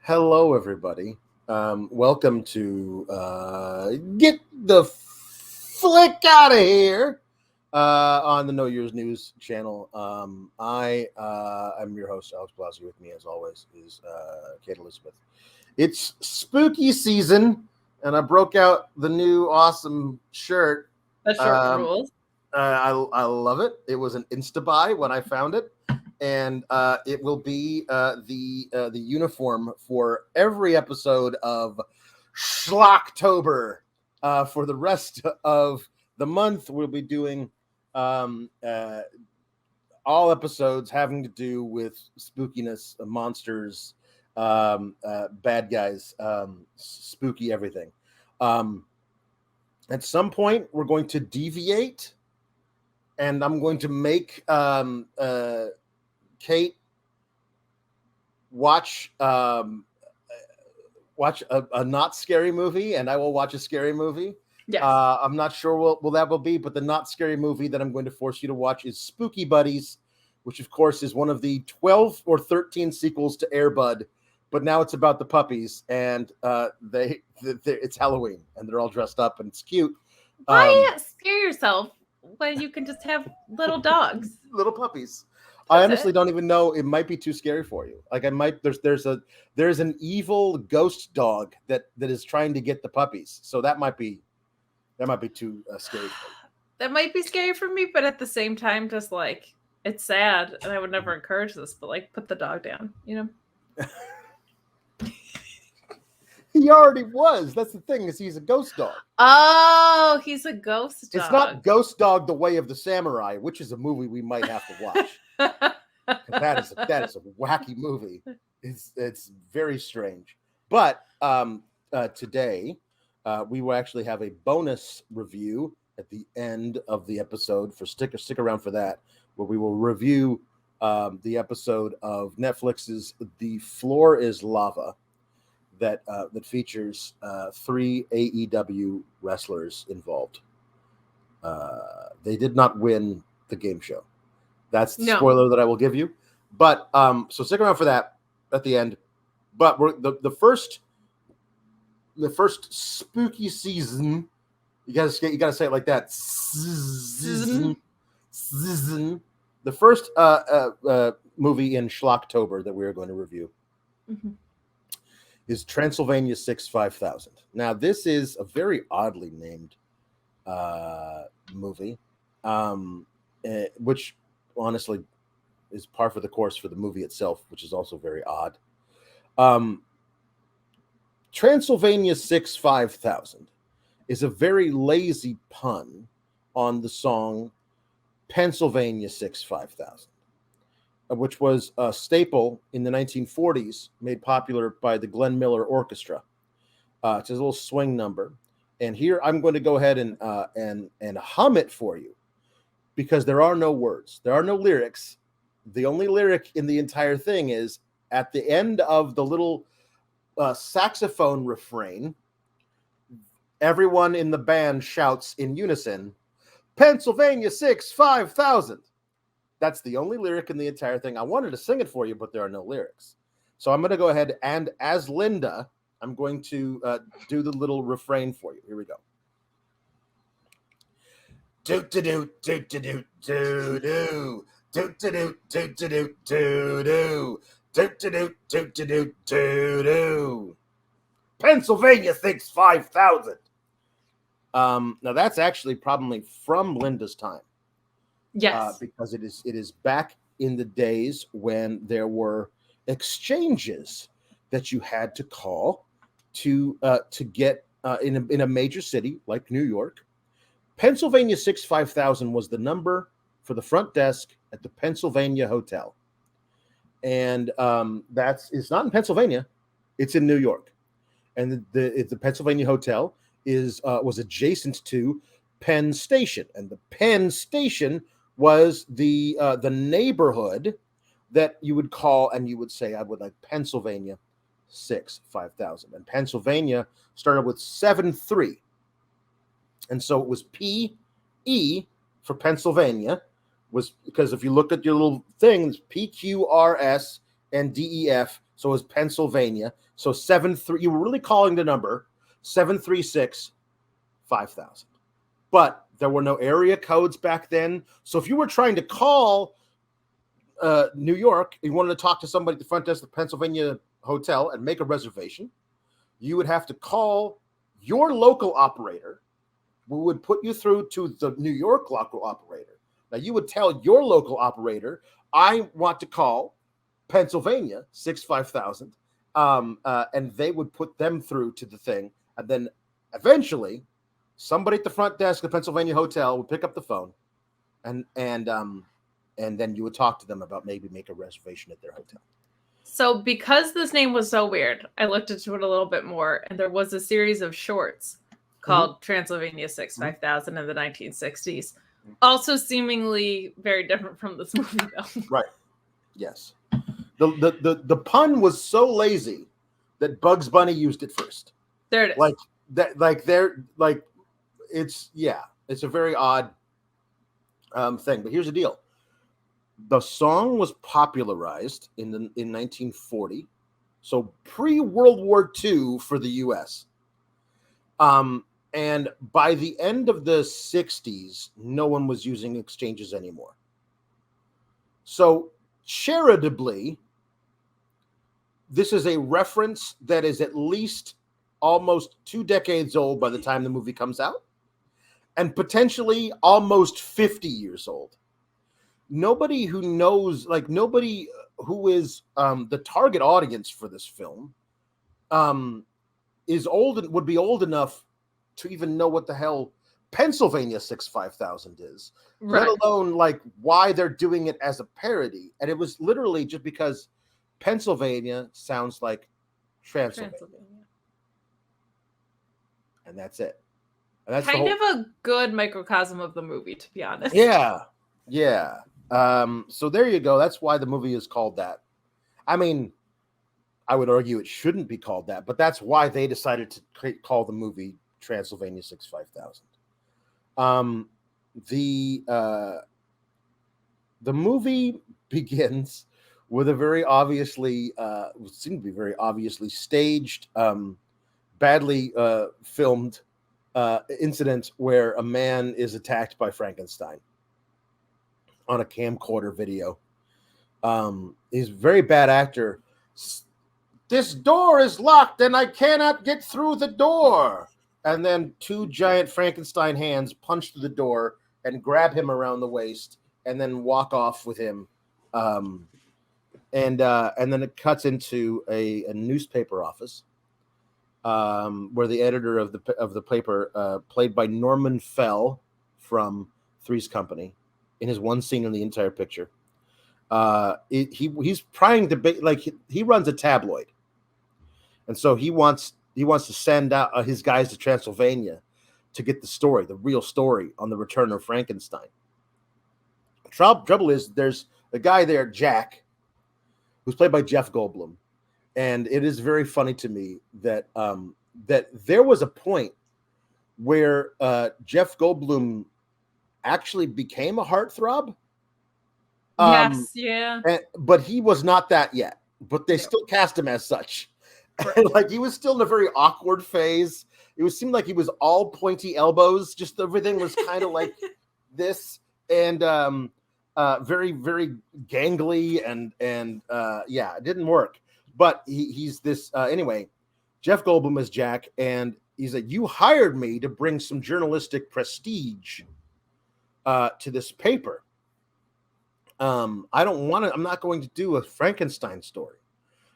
Hello, everybody. Welcome to Get the Flick Out of Here on the No Year's News channel. I'm your host, Alex Pawlowski. With me, as always, is Kate Elizabeth. It's spooky season, and I broke out the new awesome shirt. That shirt rules. I love it. It was an Insta buy when I found it, and it will be the uniform for every episode of Schlocktober. For the rest of the month, we'll be doing all episodes having to do with spookiness, monsters, bad guys, spooky everything. At some point, we're going to deviate, and I'm going to make Kate watch a not scary movie, and I will watch a scary movie. Yes. I'm not sure what that will be, but the not scary movie that I'm going to force you to watch is Spooky Buddies, which of course is one of the 12 or 13 sequels to Air Bud, but now it's about the puppies, and it's Halloween, and they're all dressed up, and it's cute. Why scare yourself when you can just have little dogs? Little puppies. I honestly don't even know. It might be too scary for you. Like there's an evil ghost dog that is trying to get the puppies. So that might be too scary for you. That might be scary for me, but at the same time, just like it's sad, and I would never encourage this. But like, put the dog down, you know. He already was. That's the thing, is he's a ghost dog. Oh, he's a ghost dog. It's not Ghost Dog: The Way of the Samurai, which is a movie we might have to watch. that is a wacky movie. It's very strange. But today we will actually have a bonus review at the end of the episode. Stick around for that, where we will review the episode of Netflix's The Floor is Lava that features 3 AEW wrestlers involved. They did not win the game show. That's the spoiler that I will give you. But so stick around for that at the end. But we're the first spooky season. You gotta say it like that. Season. The first movie in Schlocktober that we are going to review is Transylvania 5000. Now, this is a very oddly named movie, which honestly is par for the course for the movie itself, which is also very odd. Transylvania 5000 is a very lazy pun on the song Pennsylvania 5000, which was a staple in the 1940s, made popular by the Glenn Miller Orchestra. It's a little swing number, and here I'm going to go ahead and hum it for you, because there are no words, there are no lyrics. The only lyric in the entire thing is at the end of the little saxophone refrain. Everyone in the band shouts in unison, "Pennsylvania 5000." That's the only lyric in the entire thing. I wanted to sing it for you, but there are no lyrics. So I'm going to go ahead and, as Linda, I'm going to do the little refrain for you. Here we go. Do-do-do, do-do-do, do-do. Do-do-do, do-do-do, do-do. Do-do-do, do-do-do, do-do. Pennsylvania thinks 5000. Now, that's actually probably from Linda's time. Yes, because it is back in the days when there were exchanges that you had to call to get in a major city like New York. Pennsylvania 5000 was the number for the front desk at the Pennsylvania Hotel, and it's not in Pennsylvania; it's in New York, and the Pennsylvania Hotel was adjacent to Penn Station, and the Penn Station was the neighborhood that you would call, and you would say, I would like Pennsylvania 5000. And Pennsylvania started with 7-3. And so it was PE for Pennsylvania, was because if you look at your little things, PQRS and DEF. So it was Pennsylvania. So 73. You were really calling the number 736-5000. But there were no area codes back then. So if you were trying to call New York, you wanted to talk to somebody at the front desk of the Pennsylvania hotel and make a reservation, you would have to call your local operator, who would put you through to the New York local operator. Now, you would tell your local operator, I want to call Pennsylvania 65000, and they would put them through to the thing. And then eventually, somebody at the front desk of the Pennsylvania hotel would pick up the phone, and then you would talk to them about maybe make a reservation at their hotel. So because this name was so weird, I looked into it a little bit more, and there was a series of shorts called Transylvania 65000 in the 1960s. Also seemingly very different from this movie, though. Right. Yes. The pun was so lazy that Bugs Bunny used it first. There it is. Like that. Like they're like it's a very odd thing. But here's the deal: the song was popularized in 1940, so pre-World War II for the U.S. And by the end of the 60s, no one was using exchanges anymore. So charitably, this is a reference that is at least almost 2 decades old by the time the movie comes out, and potentially almost 50 years old. Nobody who knows, like nobody who is the target audience for this film is old and would be old enough to even know what the hell Pennsylvania 65000 is, Right. let alone like why they're doing it as a parody. And it was literally just because Pennsylvania sounds like Transylvania. And that's it. And that's kind of a good microcosm of the movie, to be honest. Yeah. So there you go. That's why the movie is called that. I mean, I would argue it shouldn't be called that, but that's why they decided to call the movie Transylvania 65000. The movie begins with a very obviously seemed to be very obviously staged, badly filmed incident where a man is attacked by Frankenstein on a camcorder video. He's a very bad actor. This door is locked and I cannot get through the door. And then 2 giant Frankenstein hands punch through the door and grab him around the waist and then walk off with him. And then it cuts into a newspaper office where the editor of the paper, played by Norman Fell from Three's Company, in his one scene in the entire picture, he's trying to be like he runs a tabloid, and so he wants to send out his guys to Transylvania to get the story, the real story on the return of Frankenstein. Trouble is, there's a guy there, Jack, who's played by Jeff Goldblum, and it is very funny to me that that there was a point where Jeff Goldblum actually became a heartthrob. Yes, yeah. But he was not that yet. But they still cast him as such. Right. Like he was still in a very awkward phase. It seemed like he was all pointy elbows. Just everything was kind of like this, and very, very gangly, and yeah, it didn't work. But he's this anyway. Jeff Goldblum is Jack, and he's like, you hired me to bring some journalistic prestige to this paper. I don't want to. I'm not going to do a Frankenstein story.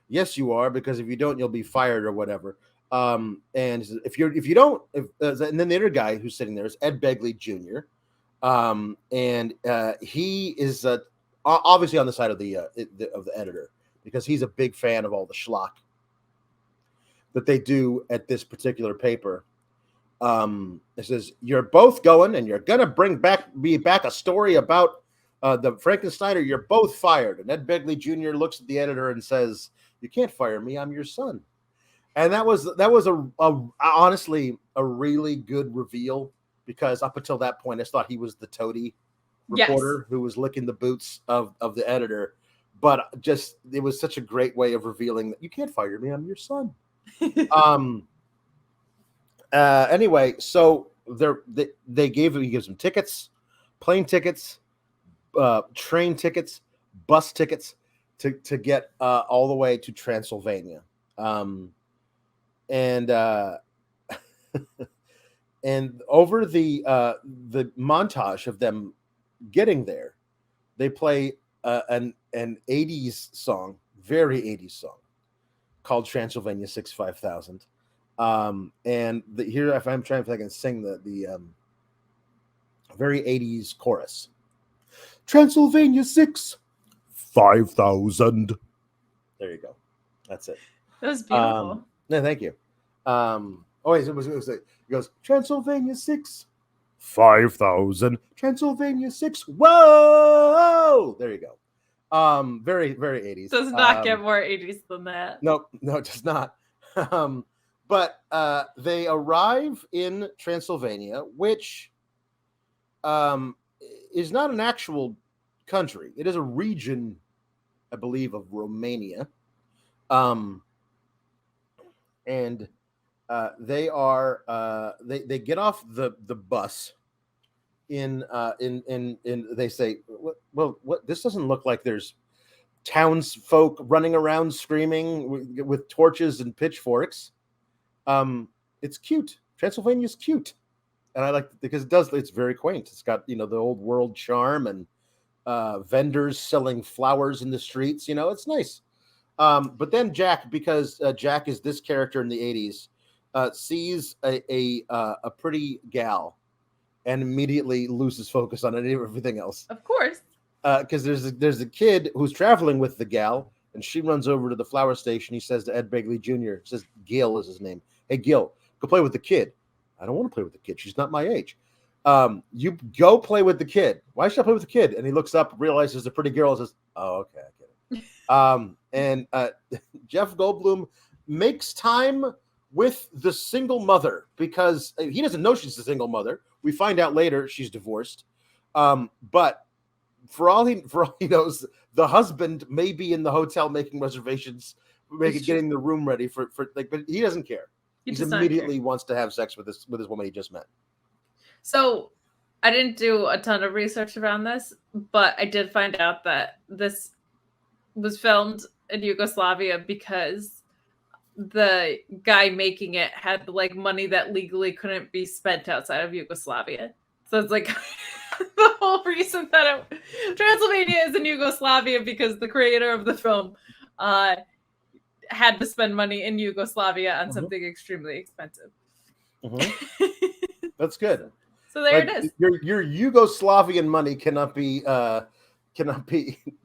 Yes, you are, because if you don't, you'll be fired or whatever. And if you don't, and then the other guy who's sitting there is Ed Begley Jr. And he is obviously on the side of the editor, because he's a big fan of all the schlock that they do at this particular paper. It says, you're both going and you're gonna bring back a story about the Frankenstein, or you're both fired. And Ed Begley Jr. looks at the editor and says, you can't fire me, I'm your son. And that was honestly a really good reveal, because up until that point I thought he was the toady reporter who was licking the boots of the editor. but just it was such a great way of revealing that you can't fire me, I'm your son. Anyway, so he gives them tickets, plane tickets, train tickets, bus tickets to get all the way to Transylvania, and and over the montage of them getting there, they play an 80s song, very 80s song, called Transylvania 65000. And here, if I'm trying to think, I can sing the very 80s chorus. Transylvania 65000. There you go. That's it. That was beautiful. No, thank you. It goes Transylvania 65000. Transylvania 6. Whoa! There you go. Very, very 80s. Does not get more 80s than that. No, it does not. But they arrive in Transylvania, which is not an actual country. It is a region, I believe, of Romania. And they get off the bus in they say, well, what, this doesn't look like there's townsfolk running around screaming with torches and pitchforks. It's cute. Transylvania's cute, and I like it because it's very quaint. It's got the old world charm and vendors selling flowers in the streets. It's nice. But then Jack, because Jack is this character in the 80s, sees a pretty gal and immediately loses focus on everything else. Of course. Because there's a kid who's traveling with the gal, and she runs over to the flower station. He says to Ed Begley Jr., says Gil is his name. Hey, Gil, go play with the kid. I don't want to play with the kid. She's not my age. You go play with the kid. Why should I play with the kid? And he looks up, realizes it's a pretty girl, and says, oh, okay, I get it. And Jeff Goldblum makes time with the single mother because he doesn't know she's the single mother. We find out later she's divorced. But for all he knows, the husband may be in the hotel making reservations, getting the room ready for but he doesn't care. He immediately wants to have sex with this woman he just met. So I didn't do a ton of research around this, but I did find out that this was filmed in Yugoslavia because the guy making it had money that legally couldn't be spent outside of Yugoslavia. So it's the whole reason that Transylvania is in Yugoslavia because the creator of the film had to spend money in Yugoslavia on something extremely expensive. That's good. So there it is. Your Yugoslavian money cannot be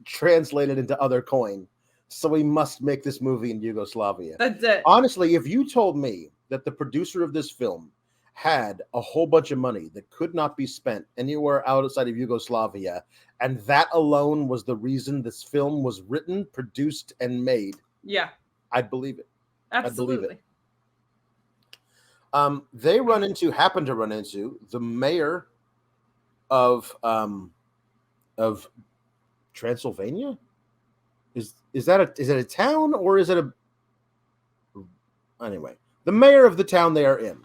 translated into other coin. So we must make this movie in Yugoslavia. That's it. Honestly, if you told me that the producer of this film had a whole bunch of money that could not be spent anywhere outside of Yugoslavia, and that alone was the reason this film was written, produced, and made, yeah, I'd believe it. Absolutely. I'd believe it. They happen to run into the mayor of Transylvania. Is it a town or is it anyway? The mayor of the town they are in,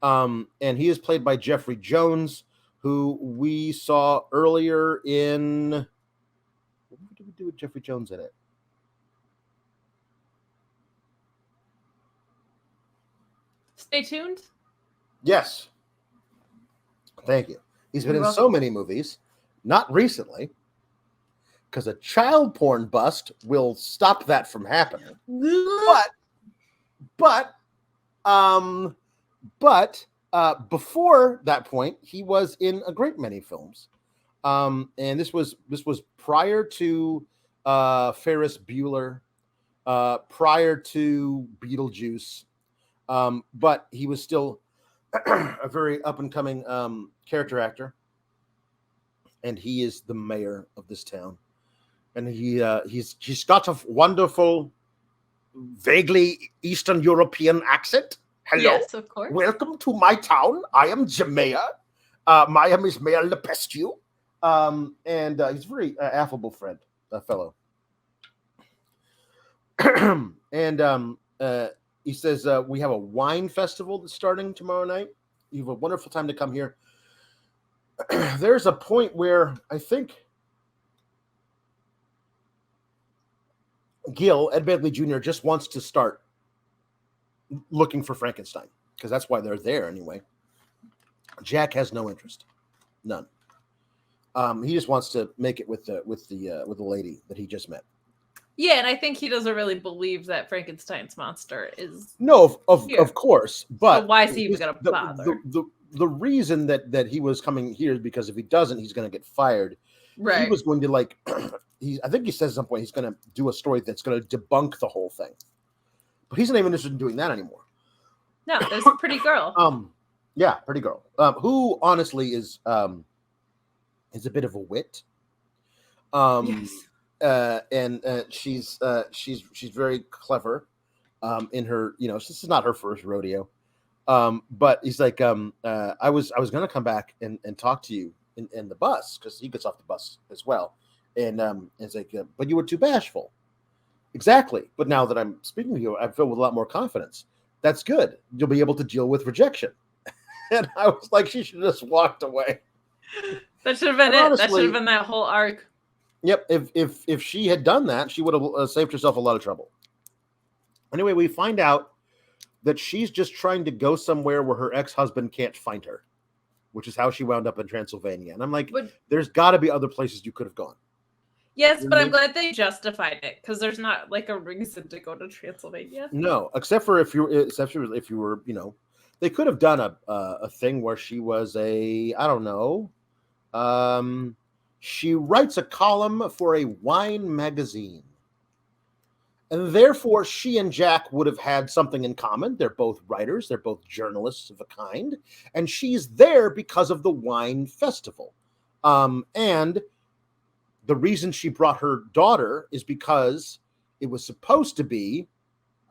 and he is played by Jeffrey Jones, who we saw earlier in. What did we do with Jeffrey Jones in it? Stay tuned. Yes. Thank you. He's been in so many movies, not recently, because a child porn bust will stop that from happening. But before that point, he was in a great many films. And this was prior to Ferris Bueller, prior to Beetlejuice. But he was still a very up and coming character actor, and he is the mayor of this town. And he's got a wonderful, vaguely Eastern European accent. Hello, yes, of course. Welcome to my town. I am Jamea. My name is Mayor Lepescu. And he's a very affable fellow. And he says we have a wine festival that's starting tomorrow night. You have a wonderful time to come here. There's a point where I think Ed Begley Jr. just wants to start looking for Frankenstein because that's why they're there anyway. Jack has no interest, none. He just wants to make it with the lady that he just met. Yeah, and I think he doesn't really believe that Frankenstein's monster is. No, of course, but so why is he even going to bother? The reason that he was coming here is because if he doesn't, he's going to get fired. Right. He was going to I think he says at some point he's going to do a story that's going to debunk the whole thing, but he's not even interested in doing that anymore. No, there's a pretty girl. Yeah, pretty girl. Who honestly is a bit of a wit. Yes. And she's very clever. In her, this is not her first rodeo. But he's like, I was going to come back and talk to you in the bus because he gets off the bus as well. And it's like, but you were too bashful. Exactly. But now that I'm speaking to you, I feel with a lot more confidence. That's good. You'll be able to deal with rejection. And I was like, she should have just walked away. That should have been it. That should have been that whole arc. Yep. If she had done that, she would have saved herself a lot of trouble. Anyway, we find out that she's just trying to go somewhere where her ex-husband can't find her, which is how she wound up in Transylvania. And I'm like, there's got to be other places you could have gone. Yes, but I'm glad they justified it because there's not like a reason to go to Transylvania. No, except for if you were, they could have done a thing where she was I don't know. She writes a column for a wine magazine. And therefore, she and Jack would have had something in common. They're both writers. They're both journalists of a kind. And she's there because of the wine festival. And the reason she brought her daughter is because it was supposed to be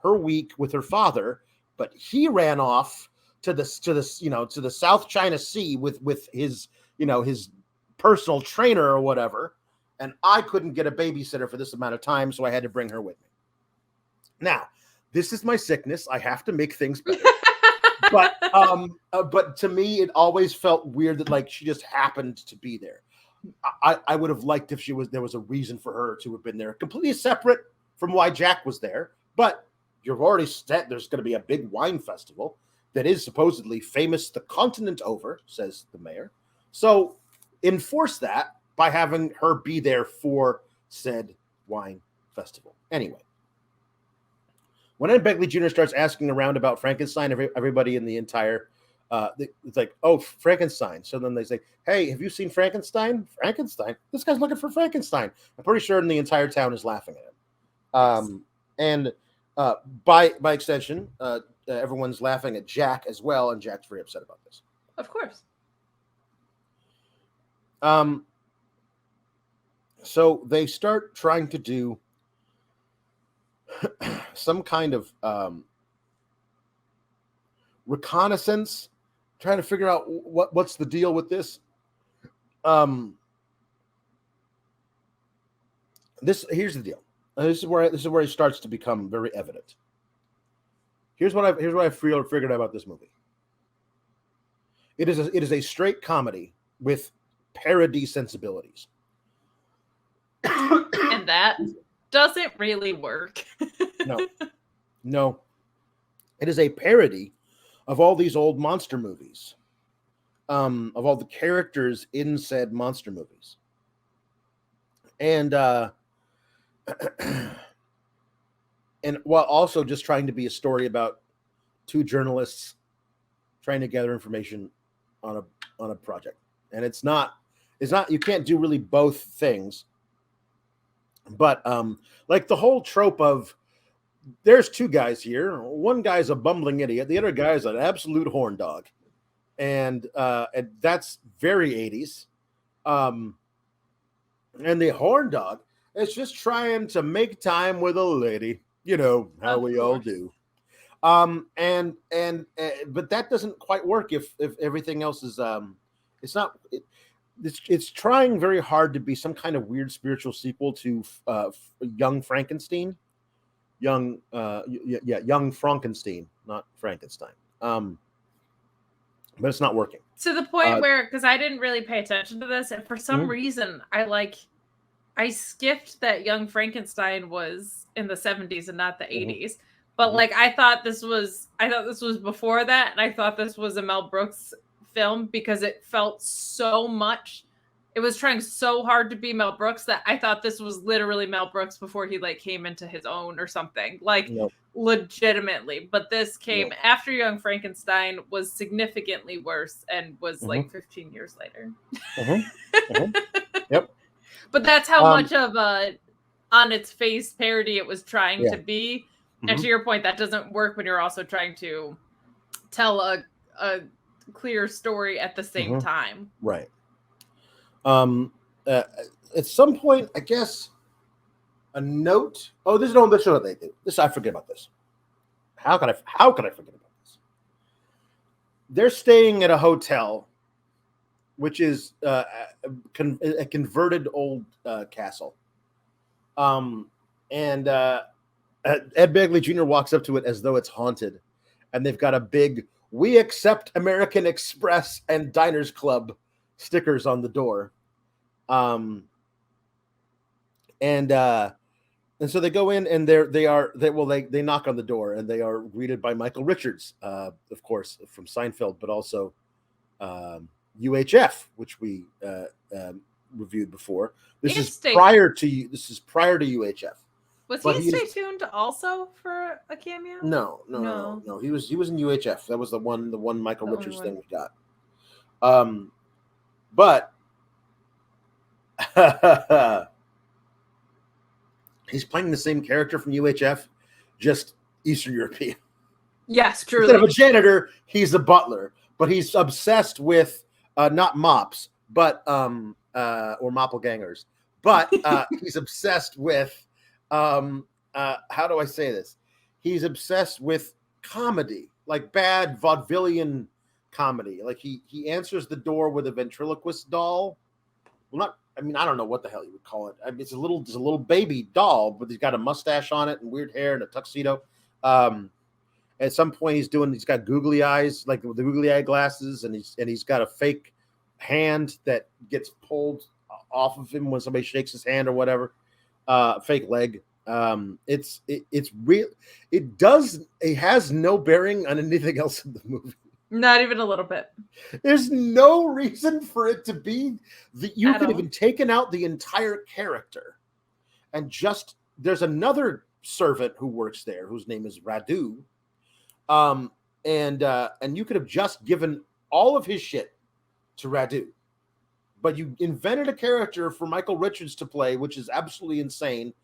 her week with her father, but he ran off to the South China Sea with his personal trainer or whatever. And I couldn't get a babysitter for this amount of time, so I had to bring her with me. Now, this is my sickness. I have to make things better. But to me, it always felt weird that she just happened to be there. I would have liked if there was a reason for her to have been there, completely separate from why Jack was there. But you've already said there's going to be a big wine festival that is supposedly famous the continent over, says the mayor. So enforce that by having her be there for said wine festival. Anyway. When Ed Begley Jr. starts asking around about Frankenstein, everybody in the entire, it's like, oh, Frankenstein. So then they say, hey, have you seen Frankenstein? Frankenstein? This guy's looking for Frankenstein. I'm pretty sure the entire town is laughing at him. And by extension, everyone's laughing at Jack as well, and Jack's very upset about this. Of course. So they start trying to do some kind of reconnaissance, trying to figure out what's the deal with this. Here's the deal. This is where it starts to become very evident. Here's what I figured out about this movie. It is a straight comedy with parody sensibilities. And that doesn't really work. No. It is a parody of all these old monster movies, of all the characters in said monster movies. And and while also just trying to be a story about two journalists trying to gather information on a project. And it's not you can't do really both things. But like the whole trope of there's two guys here. One guy's a bumbling idiot. The other guy's an absolute horn dog. And that's very 80s. And the horn dog is just trying to make time with a lady. You know how we all do. But that doesn't quite work if everything else is it's trying very hard to be some kind of weird spiritual sequel to Young Frankenstein, young Frankenstein, not Frankenstein. But it's not working. To the point where, because I didn't really pay attention to this, and for some reason I skipped that Young Frankenstein was in the 70s and not the 80s. But like I thought this was before that, and I thought this was a Mel Brooks film because it felt so much. It was trying so hard to be Mel Brooks that I thought this was literally Mel Brooks before he like came into his own or something. Like legitimately. But this came after Young Frankenstein was significantly worse and was like 15 years later. Yep. But that's how much of a on its face parody it was trying to be. And to your point, that doesn't work when you're also trying to tell a clear story at the same time. Right. At some point, I guess a note. Oh, this is what they do. This I forget about this. How can I forget about this? They're staying at a hotel, which is a converted old castle. And Ed Begley Jr. walks up to it as though it's haunted, and they've got a big "We accept American Express and Diners Club" stickers on the door. And so they go in, and they knock on the door, and they are greeted by Michael Richards, of course, from Seinfeld, but also UHF, which we reviewed before. This is prior to UHF. Was he Stay Tuned also for a cameo? No. He was in UHF. That was the one Michael Richards thing we got. But he's playing the same character from UHF, just Eastern European. Yes, truly. Instead of a janitor, he's a butler, but he's obsessed with not mops, but or moppelgangers, but he's obsessed with how do I say this? He's obsessed with comedy, like bad vaudevillian comedy. Like he answers the door with a ventriloquist doll. Well, I don't know what the hell you would call it. I mean, it's a little baby doll, but he's got a mustache on it and weird hair and a tuxedo. At some point, he's got googly eyes, like with the googly eye glasses, and he's got a fake hand that gets pulled off of him when somebody shakes his hand or whatever. Fake leg. It's real. It has no bearing on anything else in the movie. Not even a little bit. There's no reason for it to be that you could have even taken out the entire character and just there's another servant who works there whose name is Radu. And you could have just given all of his shit to Radu. But you invented a character for Michael Richards to play, which is absolutely insane.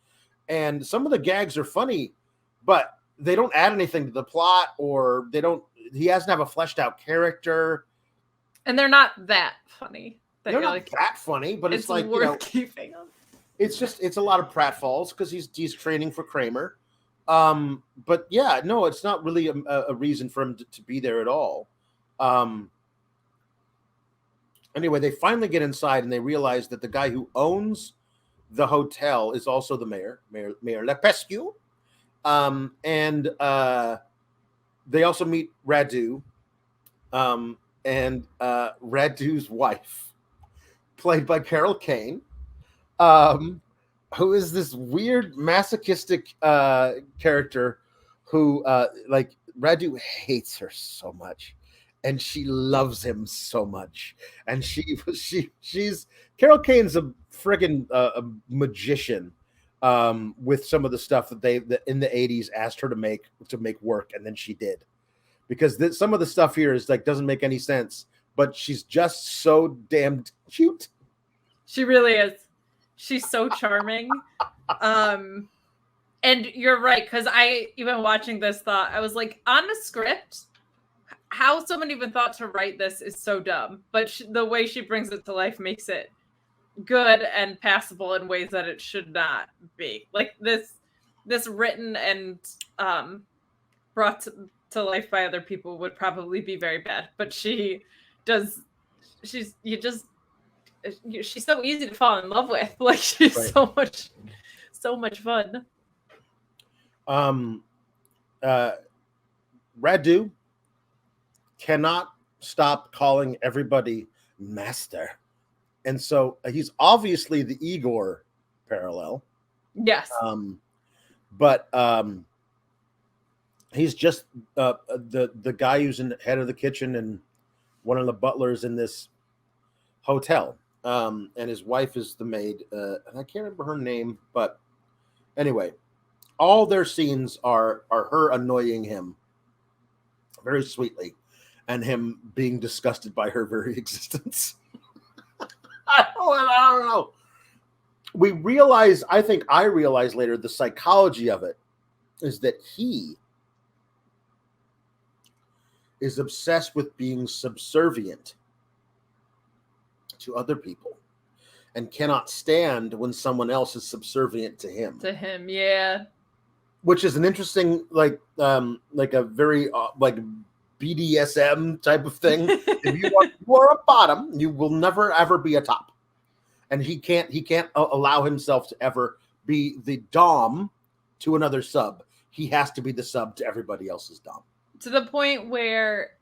And some of the gags are funny, but they don't add anything to the plot, or he doesn't have a fleshed out character. And they're not that funny. They're not that funny, but it's like, worth keeping them. It's a lot of pratfalls because he's training for Kramer. But yeah, no, it's not really a reason for him to be there at all. Anyway, they finally get inside and they realize that the guy who owns the hotel is also the mayor Lepescu. And they also meet Radu, and Radu's wife, played by Carol Kane, who is this weird masochistic character who, like, Radu hates her so much, and she loves him so much, and she's Carol Kane's a friggin' a magician. With some of the stuff that in the 80s asked her to make work, and then she did, because some of the stuff here is like doesn't make any sense, but she's just so damned cute. She really is. She's so charming. And you're right, because I even watching this thought, I was like, on the script, how someone even thought to write this is so dumb, but the way she brings it to life makes it good and passable in ways that it should not be. Like this written and brought to life by other people would probably be very bad, but she's so easy to fall in love with. Like she's so much fun. Um, uh, Radu cannot stop calling everybody master. And so he's obviously the Igor parallel. Yes. But he's just the guy who's in the head of the kitchen and one of the butlers in this hotel. And his wife is the maid. And I can't remember her name, but anyway, all their scenes are her annoying him very sweetly and him being disgusted by her very existence. I don't know. We realize, I think I realized later, the psychology of it is that he is obsessed with being subservient to other people and cannot stand when someone else is subservient to him. To him, yeah. Which is an interesting, like a very like BDSM type of thing. If you are a bottom, you will never ever be a top, and he can't allow himself to ever be the dom to another sub. He has to be the sub to everybody else's dom. To the point where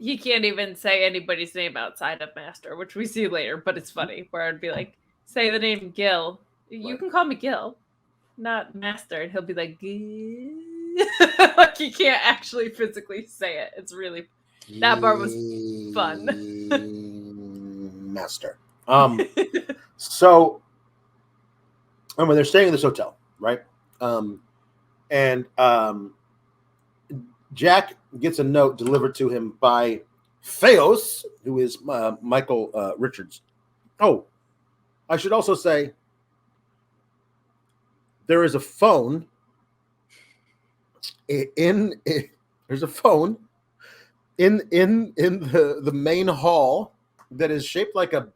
he can't even say anybody's name outside of Master, which we see later, but it's funny, where I'd be like, say the name Gil. You can call me Gil, not Master. And he'll be like, like he can't actually physically say it. It's really, that part was fun. Master. So, when they're staying in this hotel, right? And Jack gets a note delivered to him by Theos, who is Michael Richards. Oh, I should also say there is a phone there's a phone in the main hall that is shaped like a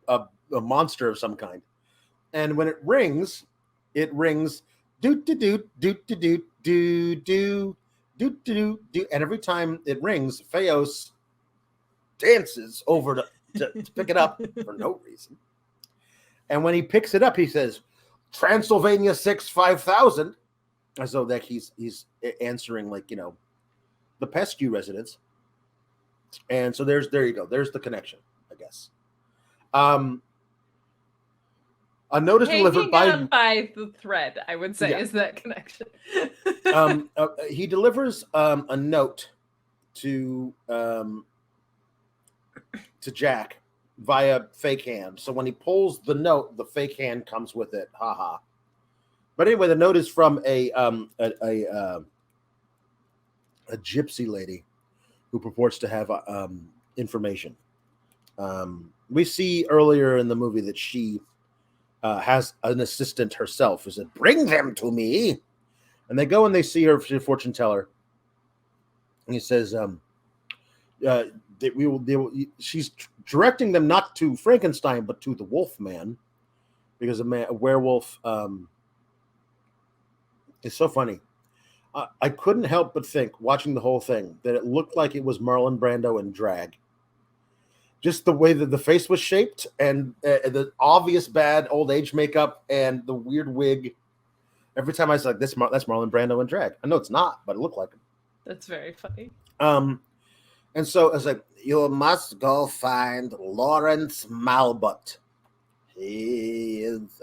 monster of some kind. And when it rings doot doot doot doot doot doot doot. And every time it rings, Theos dances over to pick it up for no reason. And when he picks it up, he says, Transylvania 6 5000, as though that he's answering, like, you know, the Pescu residents. And so there you go. There's the connection, I guess. A notice delivered by the thread, I would say, is that connection. He delivers a note to Jack via fake hand. So when he pulls the note, the fake hand comes with it. Haha. But anyway, the note is from a gypsy lady who purports to have information. We see earlier in the movie that she has an assistant herself who said, bring them to me. And they go and they see her fortune teller. And he says, she's directing them not to Frankenstein, but to the Wolf Man, because a werewolf is so funny. I couldn't help but think, watching the whole thing, that it looked like it was Marlon Brando in drag. Just the way that the face was shaped and the obvious bad old age makeup and the weird wig. Every time I was like, that's Marlon Brando in drag. I know it's not, but it looked like him. That's very funny. And so I was like, you must go find Lawrence Malbut. He is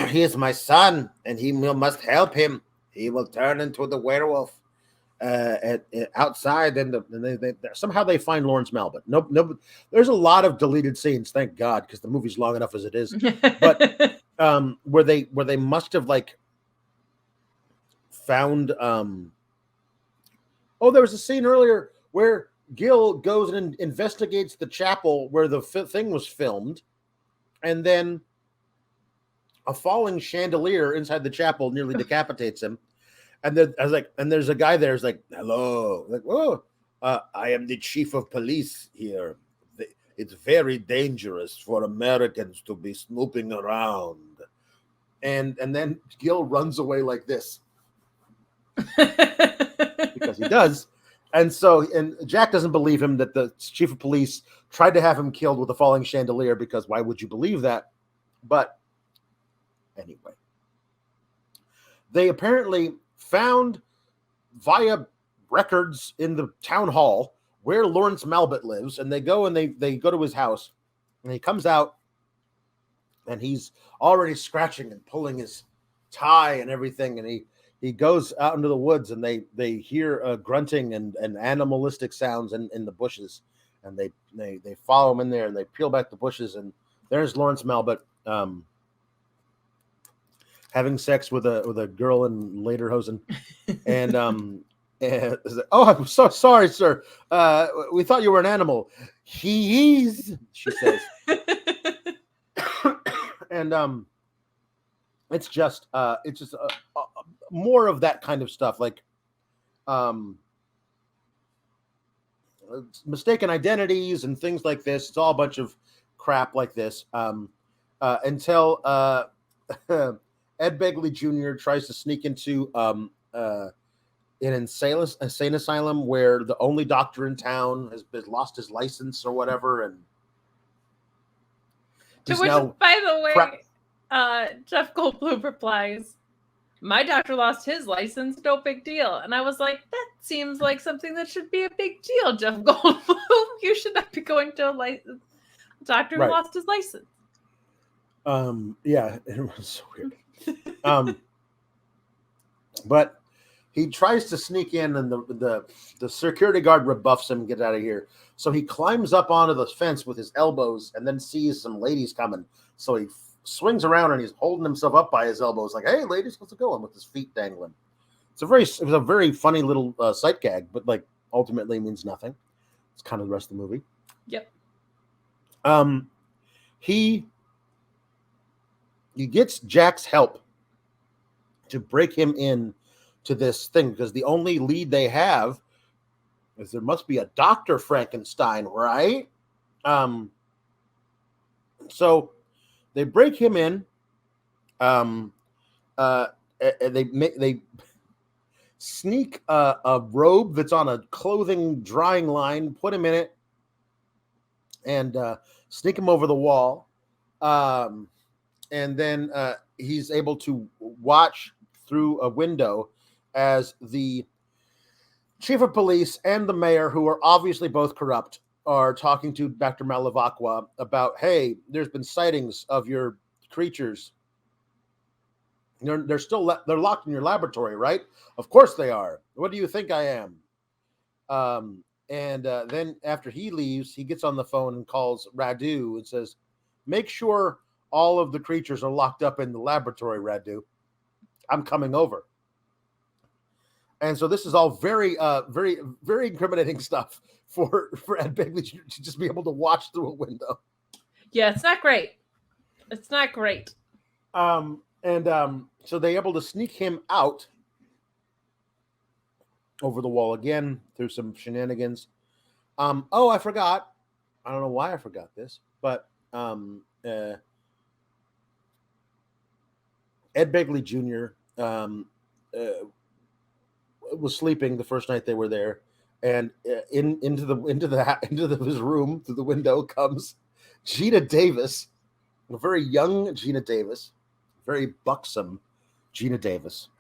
he is my son, and you must help him. He will turn into the werewolf outside. And they somehow they find Lawrence Malbut. No, there's a lot of deleted scenes, thank God, because the movie's long enough as it is. But where they must have like found. There was a scene earlier where Gil goes and investigates the chapel where the thing was filmed, and then a falling chandelier inside the chapel nearly decapitates him. And then I was like, and there's a guy there who's like, hello. Like, oh, I am the chief of police here. It's very dangerous for Americans to be snooping around. And then Gil runs away like this. Because he does. And Jack doesn't believe him that the chief of police tried to have him killed with a falling chandelier, because why would you believe that? But anyway. They apparently found via records in the town hall where Lawrence Malbert lives, and they go to his house, and he comes out, and he's already scratching and pulling his tie and everything, and he goes out into the woods, and they hear grunting and animalistic sounds in the bushes, and they follow him in there, and they peel back the bushes, and there's Lawrence Malbert having sex with a girl in lederhosen, and and oh, I'm so sorry, sir. We thought you were an animal. He is, she says. And it's just more of that kind of stuff, like mistaken identities and things like this. It's all a bunch of crap like this, until Ed Begley Jr. tries to sneak into an insane asylum where the only doctor in town has lost his license or whatever, and to which, by the way, Jeff Goldblum replies, "My doctor lost his license, no big deal." And I was like, that seems like something that should be a big deal, Jeff Goldblum. You should not be going to a doctor who lost his license. Yeah, it was so weird. But he tries to sneak in, and the security guard rebuffs him, get out of here. So he climbs up onto the fence with his elbows and then sees some ladies coming. So he swings around and he's holding himself up by his elbows like, "Hey, ladies, how's it going?" with his feet dangling. It was a very funny little sight gag, but like ultimately means nothing. It's kind of the rest of the movie. Yep. He gets Jack's help to break him in to this thing, because the only lead they have is there must be a Dr. Frankenstein, right? So they break him in. They sneak a robe that's on a clothing drying line, put him in it, and sneak him over the wall. And then he's able to watch through a window as the chief of police and the mayor, who are obviously both corrupt, are talking to Dr. Malavacqua about, "Hey, there's been sightings of your creatures. They're locked in your laboratory, right? Of course they are. What do you think I am?" And then after he leaves, he gets on the phone and calls Radu and says, "Make sure all of the creatures are locked up in the laboratory, Radu. I'm coming over." And so this is all very, very, very incriminating stuff for Ed Begley to just be able to watch through a window. Yeah, it's not great. It's not great. So they're able to sneak him out over the wall again through some shenanigans. Oh, I forgot. I don't know why I forgot this, but Ed Begley Jr. Was sleeping the first night they were there, and into his room through the window comes Gina Davis, a very young Gina Davis, very buxom Gina Davis.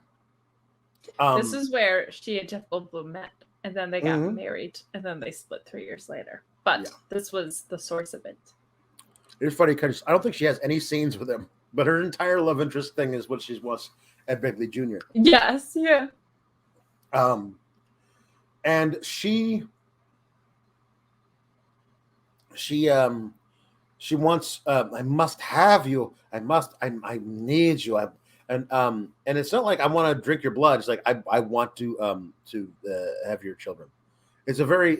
This is where she and Jeff Goldblum met, and then they got married, and then they split 3 years later. But this was the source of it. It's funny because I don't think she has any scenes with him, but her entire love interest thing is what she was Ed Begley Jr. Yes, yeah. And she wants, "I must have you. I need you. And it's not like I want to drink your blood. It's like I want to have your children." She's very,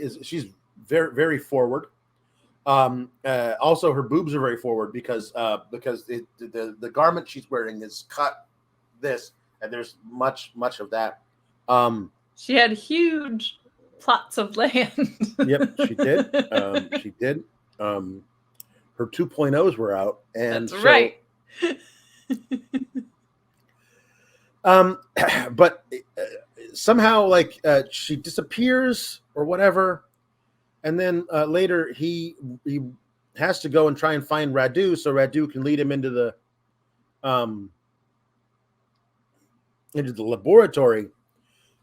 very forward. Also her boobs are very forward because the garment she's wearing is cut this, and there's much of that. She had huge plots of land. Yep, she did. She did. Her 2.0s were out, and that's right. But somehow, like, she disappears or whatever, and then later he has to go and try and find Radu, so Radu can lead him into the into the laboratory.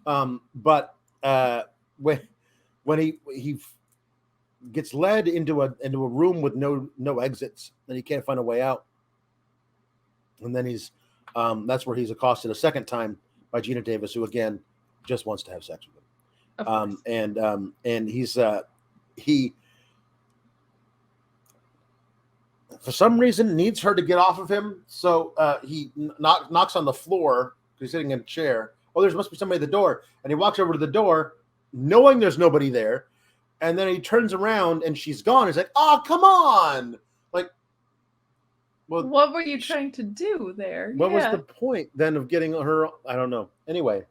But when he gets led into a room with no exits, and he can't find a way out, and then that's where he's accosted a second time by Gina Davis, who again just wants to have sex with him. And he for some reason needs her to get off of him, so he knocks on the floor. He's sitting in a chair. Oh, there must be somebody at the door, and he walks over to the door, knowing there's nobody there, and then he turns around and she's gone. He's like, "Oh, come on!" Like, well, what were you trying to do there? What was the point then of getting her? I don't know. Anyway,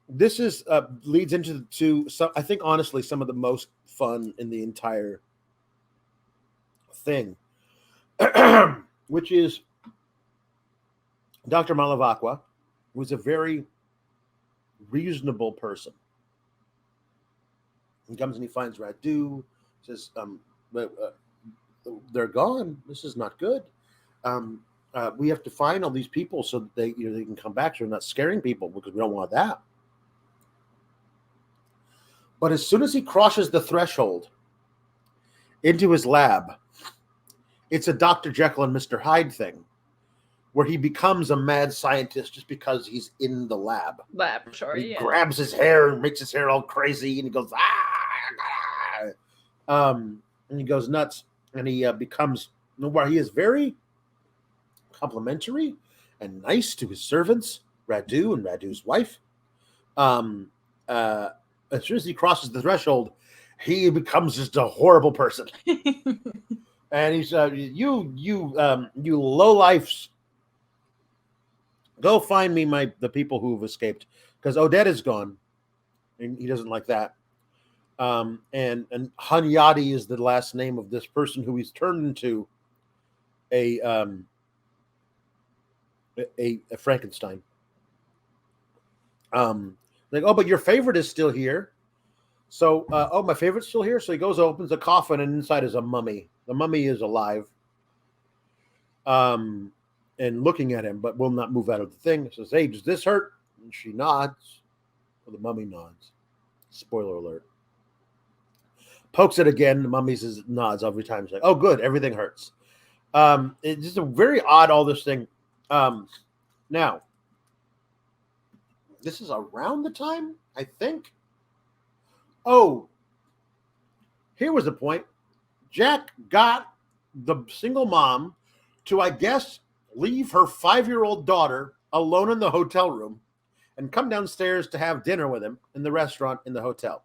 this is leads into some. I think honestly, some of the most fun in the entire thing, which is Dr. Malavakwa was a very reasonable person. He comes and he finds Radu, says, they're gone. This is not good. We have to find all these people so that they can come back, so they're not scaring people, because we don't want that. But as soon as he crosses the threshold into his lab, it's a Dr. Jekyll and Mr. Hyde thing, where he becomes a mad scientist just because he's in the lab. He grabs his hair and makes his hair all crazy, and he goes, and he goes nuts, and he becomes where he is very complimentary and nice to his servants, Radu and Radu's wife. As soon as he crosses the threshold, he becomes just a horrible person. And he's you lowlifes, go find me the people who have escaped, because Odette is gone, and he doesn't like that. And Hunyadi is the last name of this person who he's turned into a Frankenstein. Like, oh, but your favorite is still here. So, my favorite's still here. So he goes, opens a coffin, and inside is a mummy. The mummy is alive. And looking at him, but will not move out of the thing. Says, "Hey, does this hurt?" And she nods. Well, the mummy nods. Spoiler alert. Pokes it again. The mummy nods every time. She's like, "Oh, good. Everything hurts." It's just a very odd, all this thing. Now, this is around the time, I think. Oh, here was the point. Jack got the single mom to, I guess, leave her 5-year-old daughter alone in the hotel room and come downstairs to have dinner with him in the restaurant in the hotel.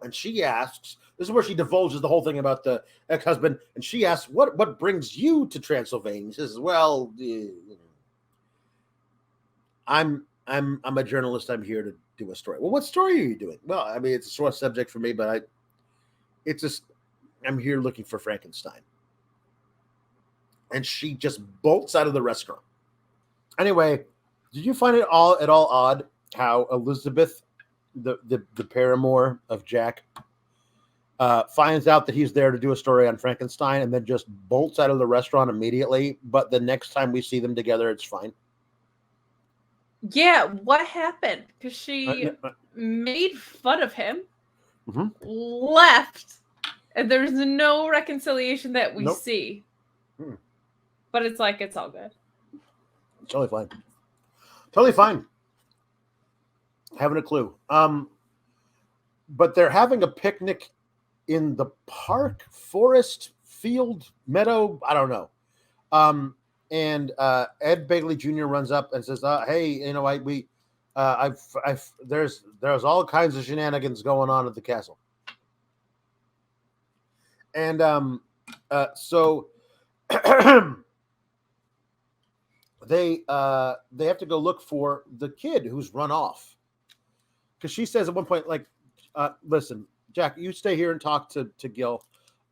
And she asks, this is where she divulges the whole thing about the ex-husband, and she asks, what brings you to Transylvania? He says, well, I'm a journalist. I'm here to do a story. Well, what story are you doing? Well, I mean, it's a sore subject for me, but I'm here looking for Frankenstein. And she just bolts out of the restaurant. Anyway, did you find it at all odd how Elizabeth, the paramour of Jack, finds out that he's there to do a story on Frankenstein and then just bolts out of the restaurant immediately, but the next time we see them together, it's fine? Yeah, what happened? Because she made fun of him, left, and there's no reconciliation that we see. But it's like, it's all good. Totally fine. Totally fine. Having a clue. But they're having a picnic in the park, forest, field, meadow, I don't know. And Ed Begley Jr. runs up and says, "Hey, there's all kinds of shenanigans going on at the castle." And so they have to go look for the kid who's run off, because she says at one point, like, "Listen, Jack, you stay here and talk to Gil.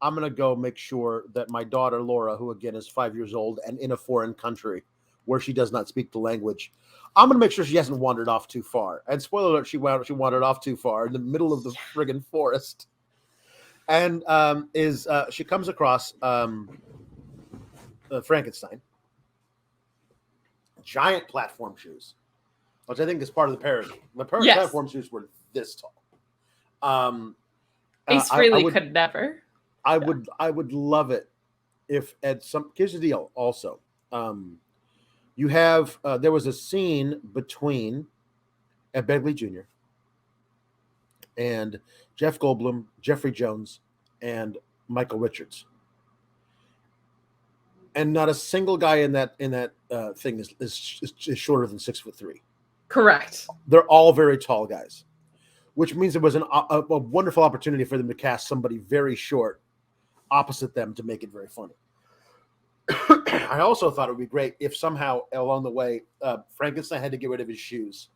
I'm going to go make sure that my daughter, Laura, who again is 5 years old and in a foreign country where she does not speak the language, I'm going to make sure she hasn't wandered off too far." And spoiler alert, she wandered off too far in the middle of the friggin' forest. And she comes across Frankenstein. giant platform shoes, which I think is part of the parody. The platform shoes were this tall. Ace Frehley could never. I would love it if at some. Here's the deal. Also, you have there was a scene between Ed Begley Jr. and Jeff Goldblum, Jeffrey Jones, and Michael Richards, and not a single guy in that thing is shorter than 6'3". Correct. They're all very tall guys, which means it was a wonderful opportunity for them to cast somebody very short opposite them to make it very funny. I also thought it would be great if somehow along the way Frankenstein had to get rid of his shoes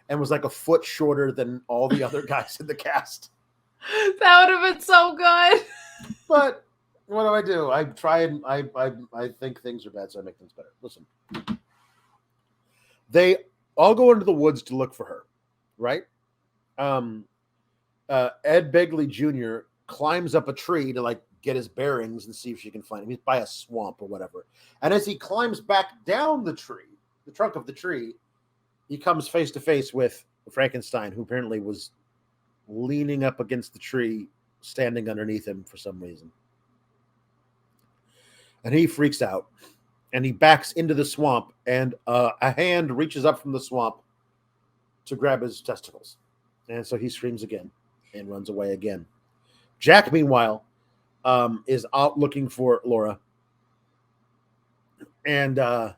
and was like a foot shorter than all the other guys in the cast. That would have been so good. But what do? I try and I think things are bad, so I make things better. Listen. They all go into the woods to look for her, right? Ed Begley Jr. climbs up a tree to like get his bearings and see if she can find him. He's by a swamp or whatever. And as he climbs back down the tree, the trunk of the tree, he comes face to face with Frankenstein, who apparently was leaning up against the tree, standing underneath him for some reason. And he freaks out and he backs into the swamp, and a hand reaches up from the swamp to grab his testicles. And so he screams again and runs away again. Jack, meanwhile, is out looking for Laura. And I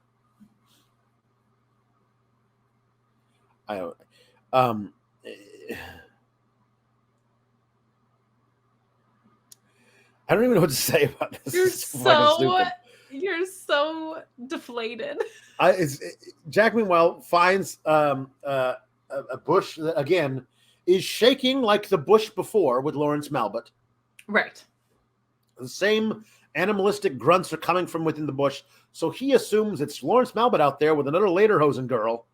don't even know what to say about this. You're so deflated. Jack, meanwhile, finds a bush that, again, is shaking like the bush before with Lawrence Malbut. Right. The same animalistic grunts are coming from within the bush, so he assumes it's Lawrence Malbut out there with another lederhosen girl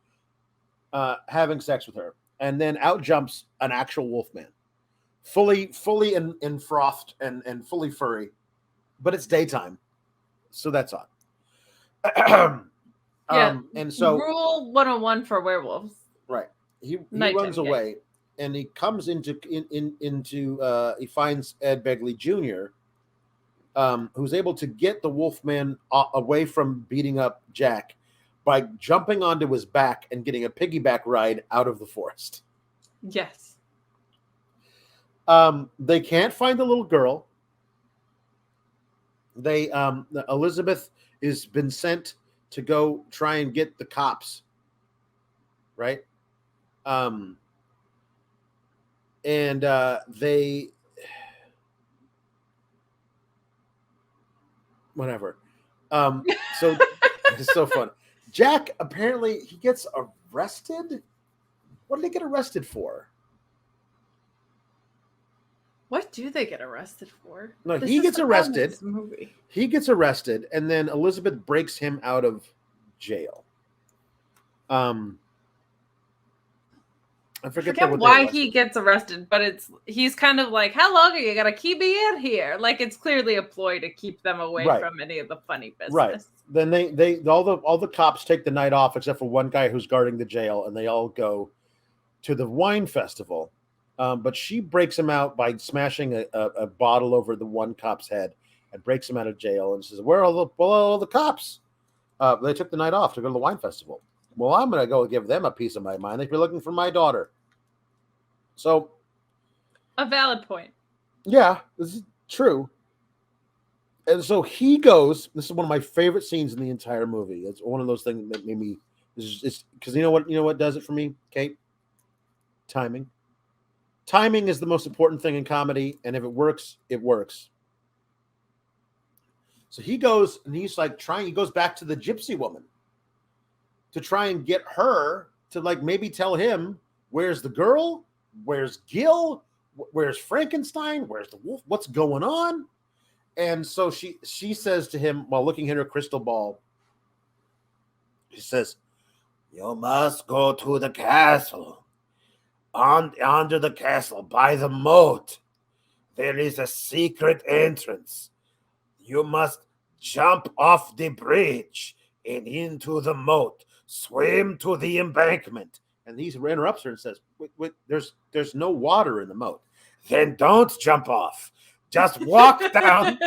having sex with her. And then out jumps an actual wolfman. Fully frothed and fully furry. But it's daytime. So that's odd. And so Rule 101 for werewolves. Right. He runs away and he comes into he finds Ed Begley Jr., who's able to get the wolfman away from beating up Jack by jumping onto his back and getting a piggyback ride out of the forest. Yes. They can't find the little girl. Elizabeth has been sent to go try and get the cops. Right? And they whatever. So it's so fun. Jack, apparently he gets arrested. What did they get arrested for? What do they get arrested for? No, he gets arrested. He gets arrested, and then Elizabeth breaks him out of jail. I forget why he gets arrested, but he's kind of like, how long are you gonna keep me in here? Like, it's clearly a ploy to keep them away from any of the funny business. Right. Then they all the cops take the night off except for one guy who's guarding the jail, and they all go to the wine festival. But she breaks him out by smashing a bottle over the one cop's head and breaks him out of jail and says, where are all the cops? They took the night off to go to the wine festival. Well, I'm going to go give them a piece of my mind. They've been looking for my daughter. So. A valid point. Yeah, this is true. And so he goes. This is one of my favorite scenes in the entire movie. It's one of those things that made me. It's because you know what does it for me, Kate? Timing. Timing is the most important thing in comedy, and if it works, it works. So he goes and he's like he goes back to the gypsy woman to try and get her to like maybe tell him, where's the girl? Where's Gil? Where's Frankenstein? Where's the wolf? What's going on? And so she says to him while looking at her crystal ball, she says, you must go to the castle. Under the castle, by the moat, there is a secret entrance. You must jump off the bridge and into the moat. Swim to the embankment. And he interrupts her and says, wait, there's no water in the moat. Then don't jump off. Just walk down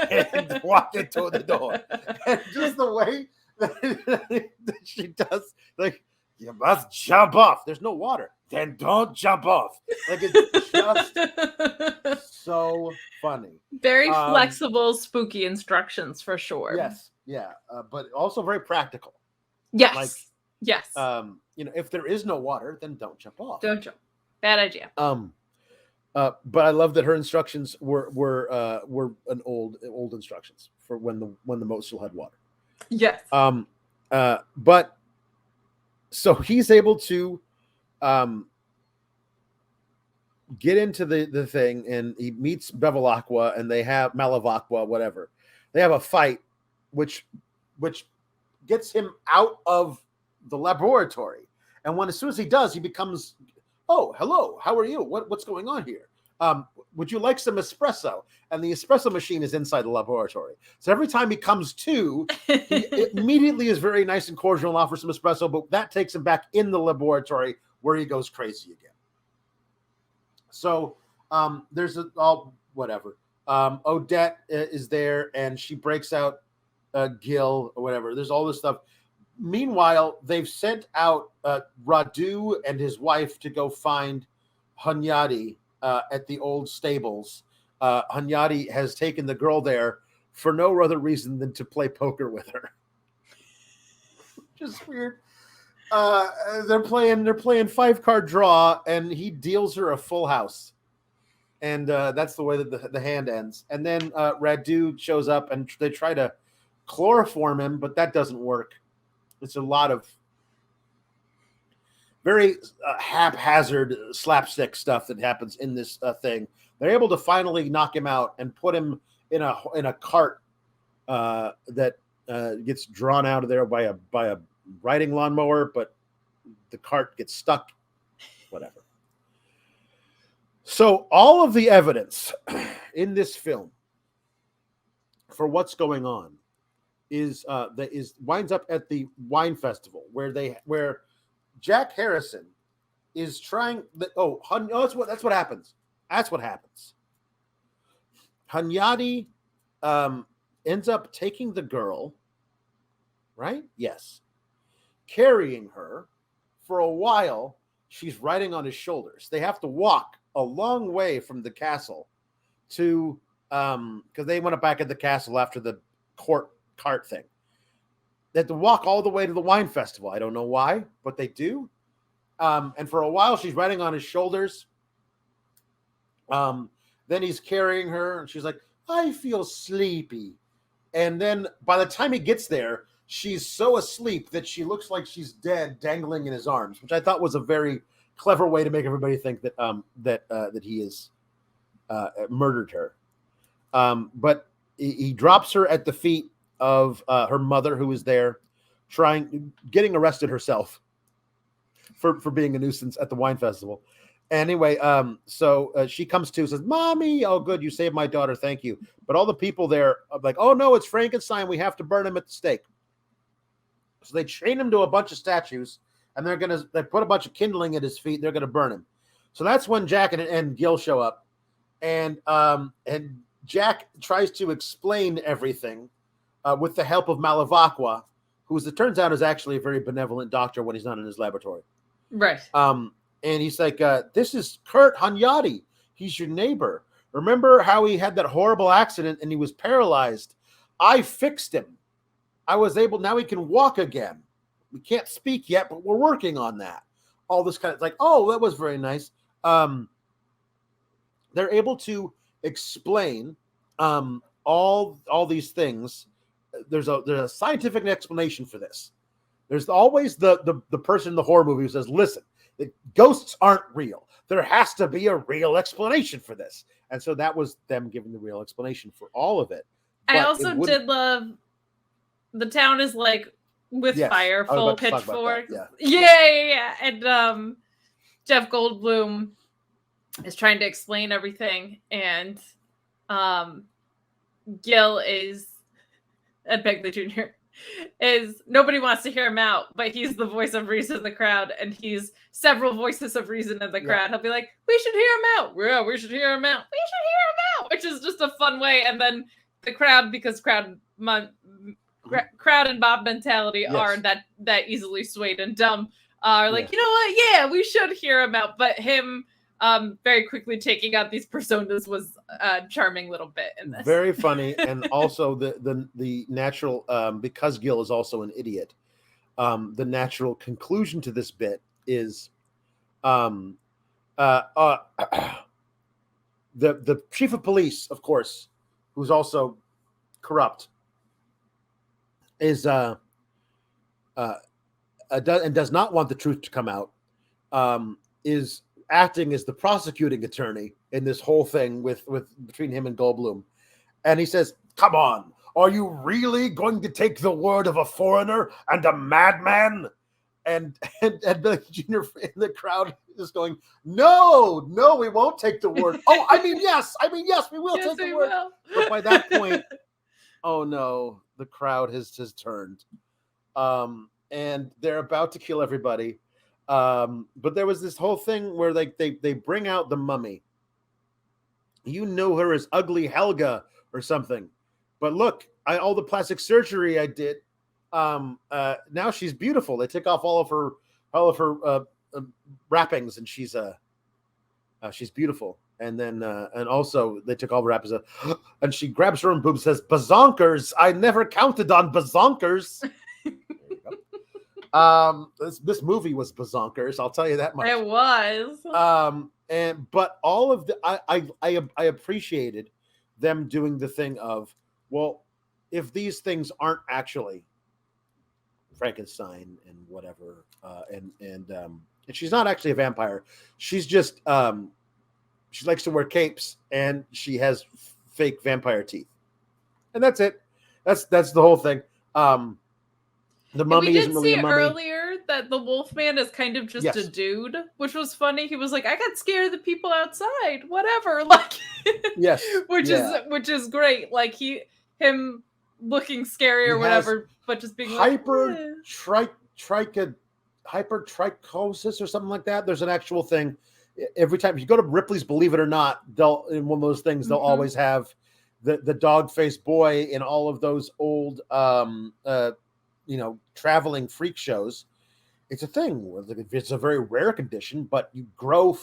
and walk into the door. And just the way that she does, like, you must jump off. There's no water. Then don't jump off. Like, it's just so funny. Very flexible, spooky instructions for sure. Yes, yeah, but also very practical. Yes, like, yes. If there is no water, then don't jump off. Don't jump. Bad idea. But I love that her instructions were an old instructions for when the moat still had water. Yes. But so he's able to get into the thing, and he meets Bevilacqua, and they have Malavacqua, whatever. They have a fight, which gets him out of the laboratory. And as soon as he does, he becomes, oh, hello, how are you? What's going on here? Would you like some espresso? And the espresso machine is inside the laboratory. So every time he comes to, he immediately is very nice and cordial and offers some espresso, but that takes him back in the laboratory where he goes crazy again. So there's whatever. Odette is there, and she breaks out Gil or whatever. There's all this stuff. Meanwhile, they've sent out Radu and his wife to go find Hunyadi at the old stables. Hunyadi has taken the girl there for no other reason than to play poker with her. Just weird. They're playing 5-card draw, and he deals her a full house. And that's the way that the hand ends. And then Radu shows up, and they try to chloroform him, but that doesn't work. It's a lot of very haphazard slapstick stuff that happens in this thing. They're able to finally knock him out and put him in a cart that gets drawn out of there by a riding lawnmower, but the cart gets stuck. Whatever. So all of the evidence in this film for what's going on winds up at the wine festival where Jack Harrison is trying. That's what happens. That's what happens. Hunyadi ends up taking the girl, right? Yes, carrying her for a while. She's riding on his shoulders. They have to walk a long way from the castle to because they went up back at the castle after the cart thing. They have to walk all the way to the wine festival. I don't know why, but they do. And for a while, she's riding on his shoulders. Then he's carrying her, and she's like, I feel sleepy. And then by the time he gets there, she's so asleep that she looks like she's dead, dangling in his arms, which I thought was a very clever way to make everybody think that that he has murdered her. But he drops her at the feet of her mother, who is there getting arrested herself for being a nuisance at the wine festival. Anyway, so she comes to, says, Mommy, oh, good, you saved my daughter, thank you. But all the people there are like, oh, no, it's Frankenstein, we have to burn him at the stake. So they chain him to a bunch of statues, and they put a bunch of kindling at his feet, they're going to burn him. So that's when Jack and Gil show up, and Jack tries to explain everything with the help of Malavacqua, who, as it turns out, is actually a very benevolent doctor when he's not in his laboratory. Right. And he's like, this is Kurt Hunyadi. He's your neighbor. Remember how he had that horrible accident and he was paralyzed? I fixed him. I was able, now he can walk again. We can't speak yet, but we're working on that. All this kind of, like, oh, that was very nice. They're able to explain all these things. There's a scientific explanation for this. There's always the person in the horror movie who says, listen, the ghosts aren't real. There has to be a real explanation for this. And so that was them giving the real explanation for all of it. But I also did love the town is like with fire, full pitchforks. Yeah. And Jeff Goldblum is trying to explain everything. And Gil is Ed Begley Jr. is nobody wants to hear him out, but he's the voice of reason in the crowd, and he's several voices of reason in the crowd. He'll be like, we should hear him out. Yeah, we should hear him out. We should hear him out, which is just a fun way. And then the crowd, because crowd and mob mentality are that easily swayed and dumb, are like, you know what? Yeah, we should hear him out. But him very quickly taking out these personas was a charming little bit in this. Very funny, and also the natural, because Gil is also an idiot, the natural conclusion to this bit is the chief of police, of course, who's also corrupt, is and does not want the truth to come out, is acting as the prosecuting attorney in this whole thing with between him and Goldblum. And he says, come on, are you really going to take the word of a foreigner and a madman? And Billy Jr. in the crowd is going, no, we won't take the word. Oh, I mean, yes, we will take the word. But by that point, oh no, the crowd has turned. And they're about to kill everybody. But there was this whole thing where like they bring out the mummy. You know her as Ugly Helga or something, but look, all the plastic surgery I did. Now she's beautiful. They took off all of her wrappings, and she's beautiful. And then and also they took all the wrappings, and she grabs her own boob and says, "Bazonkers! I never counted on bazonkers." This movie was bazonkers, I'll tell you that much. It was. But all of the I appreciated them doing the thing of, well, if these things aren't actually Frankenstein and whatever, and she's not actually a vampire, she's just she likes to wear capes and she has fake vampire teeth, and that's it. That's the whole thing. The mummy isn't really a mummy. We did see earlier that the Wolfman is kind of just a dude, which was funny. He was like, I got scared of the people outside, whatever. Like, yes, which is great. Like him looking scary or whatever, but just being hypertrichosis or something like that. There's an actual thing. Every time you go to Ripley's Believe It or Not, they'll in one of those things they'll always have the dog-faced boy in all of those old traveling freak shows. It's a thing. It's a very rare condition, but you grow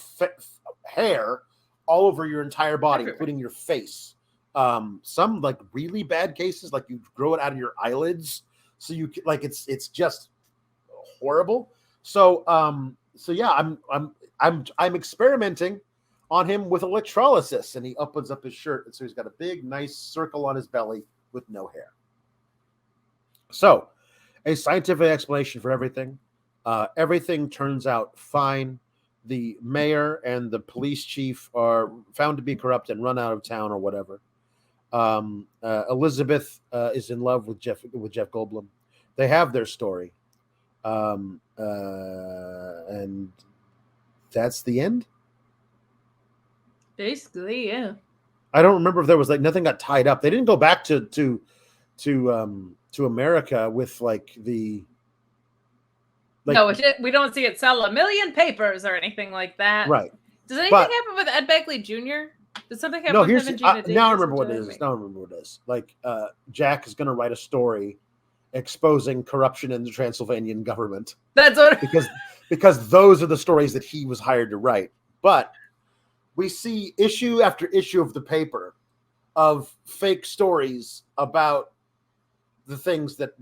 hair all over your entire body, including your face. Some like really bad cases, like you grow it out of your eyelids, so you like it's just horrible. So yeah, I'm experimenting on him with electrolysis, and he opens up his shirt, and so he's got a big, nice circle on his belly with no hair. So, a scientific explanation for everything. Everything turns out fine. The mayor and the police chief are found to be corrupt and run out of town or whatever. Elizabeth is in love with Jeff Goldblum. They have their story, and that's the end. Basically, yeah. I don't remember if there was like nothing got tied up. They didn't go back to America with like the. No, we don't see it sell 1 million papers or anything like that. Right. Does anything happen with Ed Begley Jr.? Did something happen with him and Gina Davis? Now I remember what it is. Now I remember what it is. Like Jack is going to write a story exposing corruption in the Transylvanian government. That's what because those are the stories that he was hired to write. But we see issue after issue of the paper of fake stories about the things that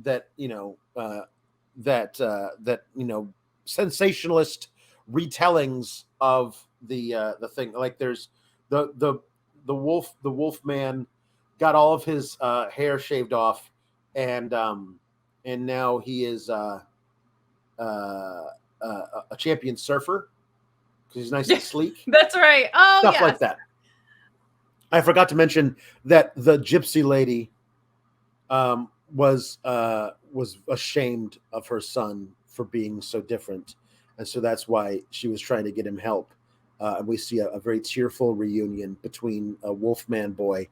sensationalist retellings of the thing. Like there's the wolf man got all of his hair shaved off, and now he is a champion surfer because he's nice and sleek. That's right. Oh, stuff like that. I forgot to mention that the gypsy lady was ashamed of her son for being so different, and so that's why she was trying to get him help. And we see a very tearful reunion between a Wolfman boy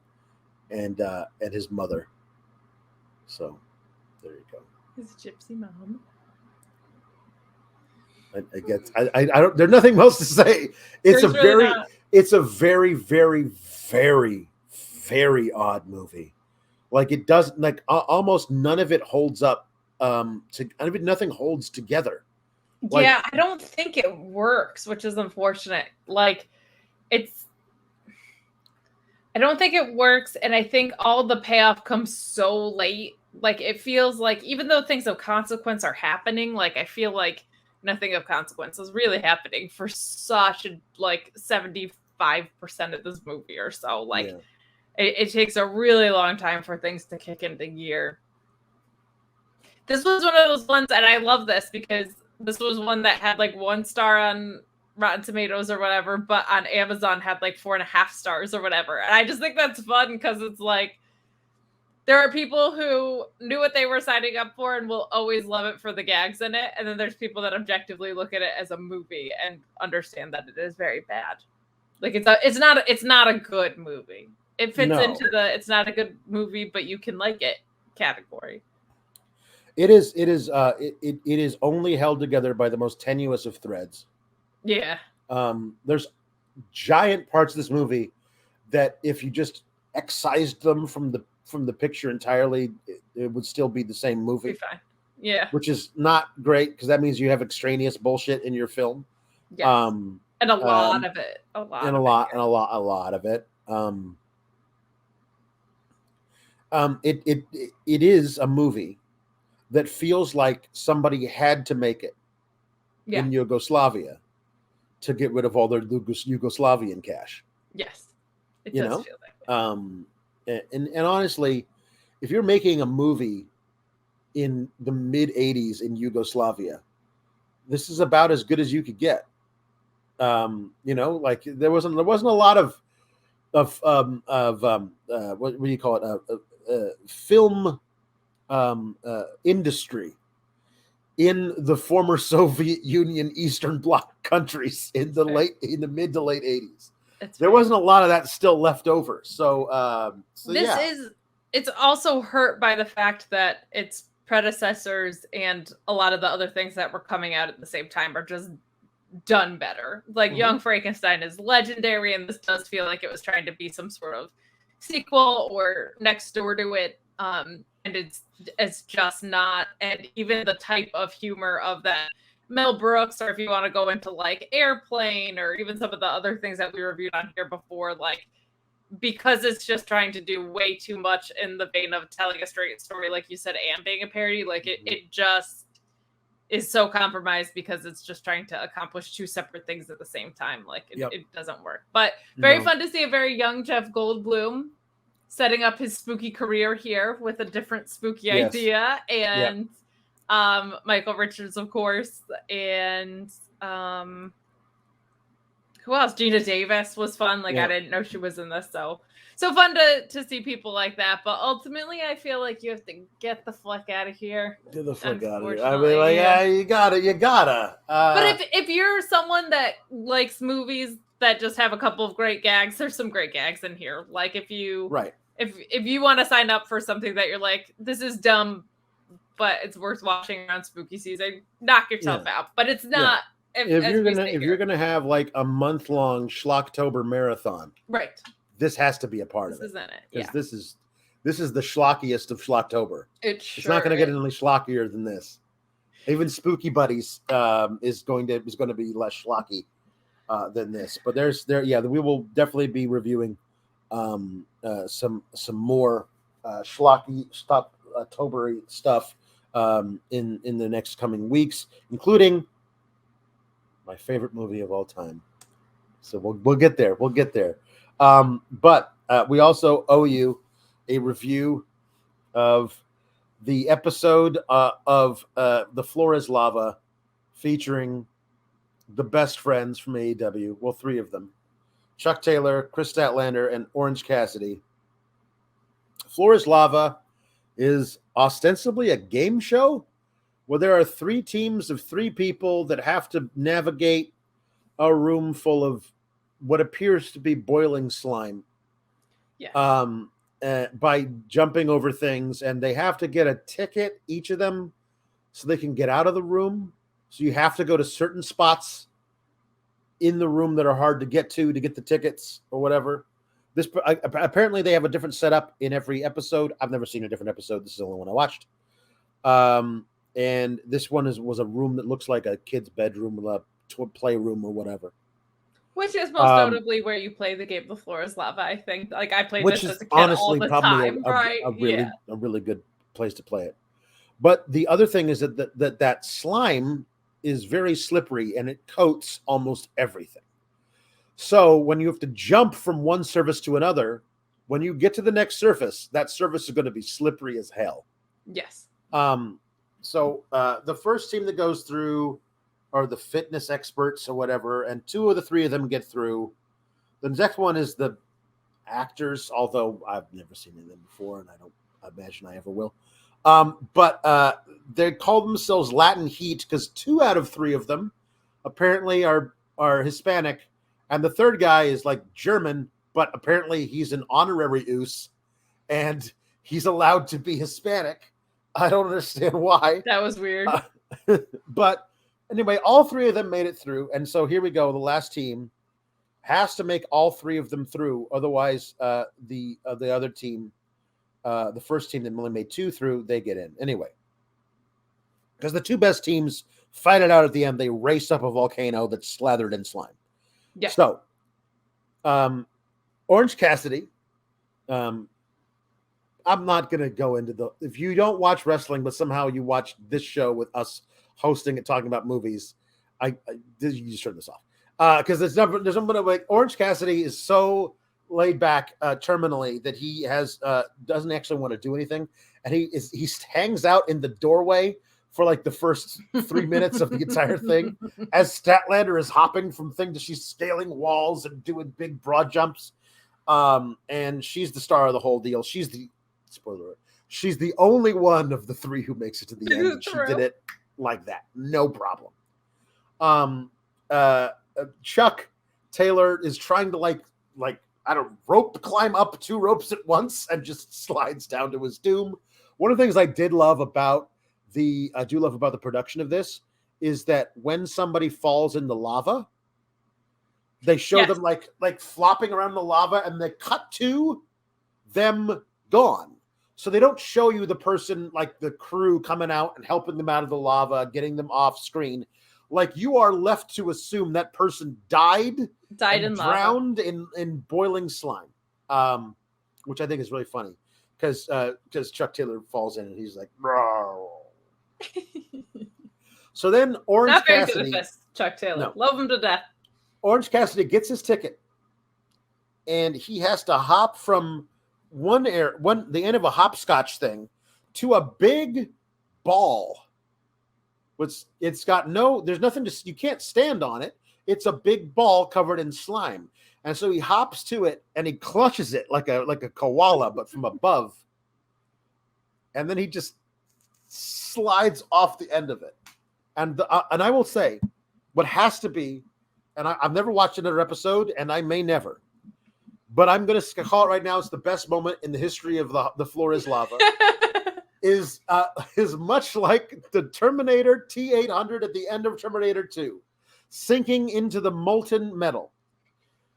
and his mother. So There you go. His gypsy mom. I get. I don't. There's nothing else to say. It's There's a really very. not. It's a very, very, very, very odd movie. Like it doesn't. Like almost none of it holds up. Nothing holds together. Like, Yeah, I don't think it works, which is unfortunate. Like, I don't think it works, and I think all the payoff comes so late. Like, it feels like even though things of consequence are happening, like I feel like nothing of consequence is really happening for such a 75% of this movie or so. Like, yeah. it takes a really long time for things to kick into gear. This was one of those ones, and I love this because this was one that had 1 star on Rotten Tomatoes or whatever, but on Amazon had 4.5 stars or whatever. And I just think that's fun because it's there are people who knew what they were signing up for and will always love it for the gags in it. And then there's people that objectively look at it as a movie and understand that it is very bad. Like it's not a good movie. It fits into the it's not a good movie, but you can like it category. It is only held together by the most tenuous of threads. Yeah. There's giant parts of this movie that if you just excised them from the picture entirely, it would still be the same movie. Be fine. Yeah. Which is not great because that means you have extraneous bullshit in your film. Yes. And a lot of it. A lot of it. It is a movie that feels like somebody had to make it in Yugoslavia to get rid of all their Yugoslavian cash. Yes, it does feel that way. And honestly, if you're making a movie in the mid '80s in Yugoslavia, this is about as good as you could get. Like there wasn't a lot of what do you call it? Film industry in the former Soviet Union Eastern Bloc countries in the mid to late '80s. There wasn't a lot of that still left over. So it's also hurt by the fact that its predecessors and a lot of the other things that were coming out at the same time are just done better. Like Young Frankenstein is legendary, and this does feel like it was trying to be some sort of sequel or next door to it. And it's just not. And even the type of humor of that Mel Brooks, or if you want to go into Airplane, or even some of the other things that we reviewed on here before, because it's just trying to do way too much in the vein of telling a straight story, like you said, and being a parody, it just is so compromised because it's just trying to accomplish two separate things at the same time. It doesn't work. But very fun to see a very young Jeff Goldblum setting up his spooky career here with a different spooky idea. And Michael Richards, of course. And who else? Gina Davis was fun. I didn't know she was in this. So fun to see people like that. But ultimately, I feel like you have to get the fuck out of here. Get the fuck out of here. I mean, you gotta. But if you're someone that likes movies that just have a couple of great gags, there's some great gags in here. If you if you want to sign up for something that you're like, this is dumb, but it's worth watching around spooky season, knock yourself out. But it's not. If you're gonna have a month-long Schlocktober marathon, right? This has to be a part of it. This is in it. Yeah. This is the schlockiest of Schlocktober. It's not going to get any schlockier than this. Even Spooky Buddies is going to be less schlocky than this. But we will definitely be reviewing some more schlocky October stuff in the next coming weeks, including my favorite movie of all time. So we'll get there. We'll get there. But we also owe you a review of the episode of The Floor is Lava featuring the best friends from AEW. Well, three of them. Chuck Taylor, Chris Statlander, and Orange Cassidy. Floor is Lava is ostensibly a game show where there are three teams of three people that have to navigate a room full of what appears to be boiling slime. Yes. by jumping over things, and they have to get a ticket, each of them, so they can get out of the room. So you have to go to certain spots in the room that are hard to get to get the tickets or whatever. This apparently they have a different setup in every episode. I've never seen a different episode. This is the only one I watched. And this one was a room that looks like a kid's bedroom, a playroom or whatever. Which is most notably where you play the game The Floor is Lava, I think. Like, I played this as a kid honestly all the probably time, right? a really good place to play it. But the other thing is that slime is very slippery and it coats almost everything. So when you have to jump from one surface to another, when you get to the next surface, that surface is going to be slippery as hell. Yes. So the first team that goes through are the fitness experts or whatever, and 2 of the 3 of them get through. The next one is the actors, although I've never seen any of them before, and I don't imagine I ever will. But they call themselves Latin Heat because 2 out of 3 of them apparently are Hispanic, and the third guy is like German, but apparently he's an honorary Us, and he's allowed to be Hispanic. I don't understand why. That was weird. But anyway, all 3 of them made it through, and so here we go. The last team has to make all 3 of them through, otherwise the other team, the first team that only made 2 through, they get in anyway. Because the 2 best teams fight it out at the end. They race up a volcano that's slathered in slime. Yeah. So, Orange Cassidy. I'm not going to go into if you don't watch wrestling, but somehow you watch this show with us hosting and talking about movies, you just turn this off. Because there's no way. Orange Cassidy is so laid back terminally that he doesn't actually want to do anything. And he hangs out in the doorway for like the first 3 minutes of the entire thing as Statlander is hopping from thing to she's scaling walls and doing big broad jumps. And she's the star of the whole deal. She's the only one of the 3 who makes it to the end. She did it like that. No problem. Chuck Taylor is trying to climb up 2 ropes at once and just slides down to his doom. One of the things I do love about the production of this is that when somebody falls in the lava, they show them like flopping around the lava, and they cut to them gone. So they don't show you the person, like the crew coming out and helping them out of the lava, getting them off screen. Like, you are left to assume that person died and drowned in boiling slime, which I think is really funny because Chuck Taylor falls in and he's like, "Bro." So then Orange Cassidy, good Chuck Taylor, love him to death. Orange Cassidy gets his ticket, and he has to hop from the end of a hopscotch thing to a big ball. There's nothing you can't stand on it. It's a big ball covered in slime. And so he hops to it and he clutches it like a koala, but from above. And then he just slides off the end of it. And I will say, what has to be, and I've never watched another episode, and I may never, but I'm going to call it right now. It's the best moment in the history of the Floor is Lava. is much like the Terminator T-800 at the end of Terminator 2, sinking into the molten metal.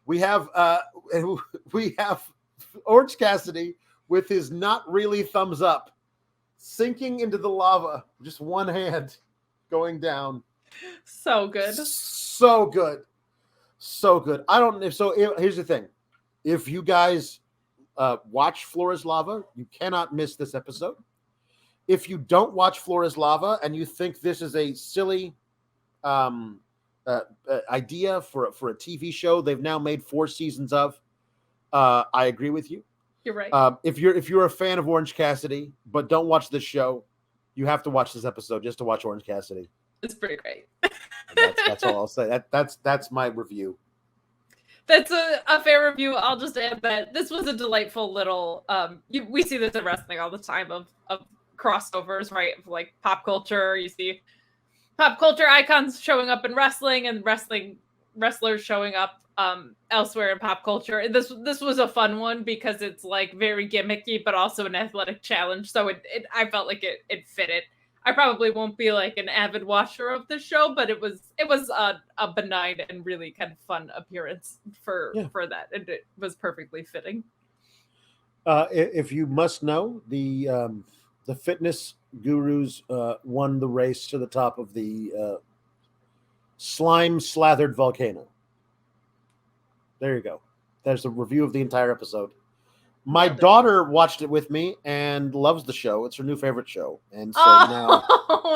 We have Orange Cassidy with his not really thumbs up, sinking into the lava, just one hand going down. So good. So good. So good. Here's the thing. If you guys watch Floor is Lava, you cannot miss this episode. If you don't watch Floor is Lava and you think this is a silly idea for a TV show they've now made 4 seasons of, I agree with you. You're right. If you're a fan of Orange Cassidy but don't watch this show, you have to watch this episode just to watch Orange Cassidy. It's pretty great. That's all I'll say. That's my review. That's a fair review. I'll just add that this was a delightful little. We see this in wrestling all the time of crossovers, right? Of like pop culture. You see pop culture icons showing up in wrestling, and wrestling wrestlers showing up elsewhere in pop culture. This was a fun one because it's like very gimmicky, but also an athletic challenge. So I felt like it fit it. I probably won't be like an avid watcher of the show, but it was a benign and really kind of fun appearance for that, and it was perfectly fitting. If you must know, the fitness gurus won the race to the top of the slime slathered volcano. There you go. There's a review of the entire episode. My daughter watched it with me and loves the show. It's her new favorite show. And so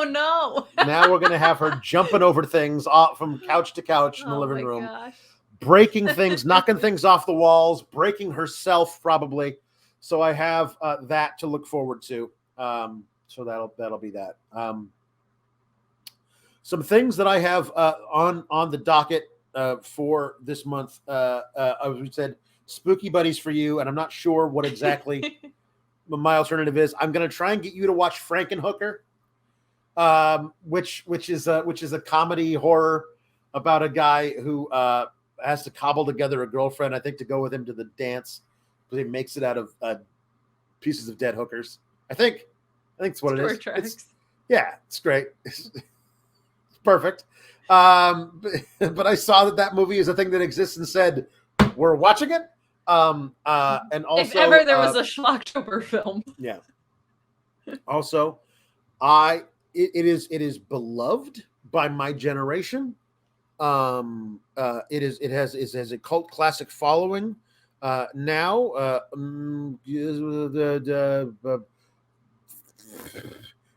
no. Now we're going to have her jumping over things from couch to couch in the living room, breaking things, knocking things off the walls, breaking herself probably. So I have that to look forward to. So that'll be that. Some things that I have on the docket for this month. As we said, Spooky Buddies for you, and I'm not sure what exactly my alternative is. I'm going to try and get you to watch Frankenhooker, which is a comedy horror about a guy who has to cobble together a girlfriend, I think, to go with him to the dance, but he makes it out of pieces of dead hookers. I think it's what it is. It's great. It's perfect. But I saw that movie is a thing that exists and said, we're watching it. And also, if ever there was a Schlocktober film. Yeah. Also, it is beloved by my generation. It has a cult classic following. Now,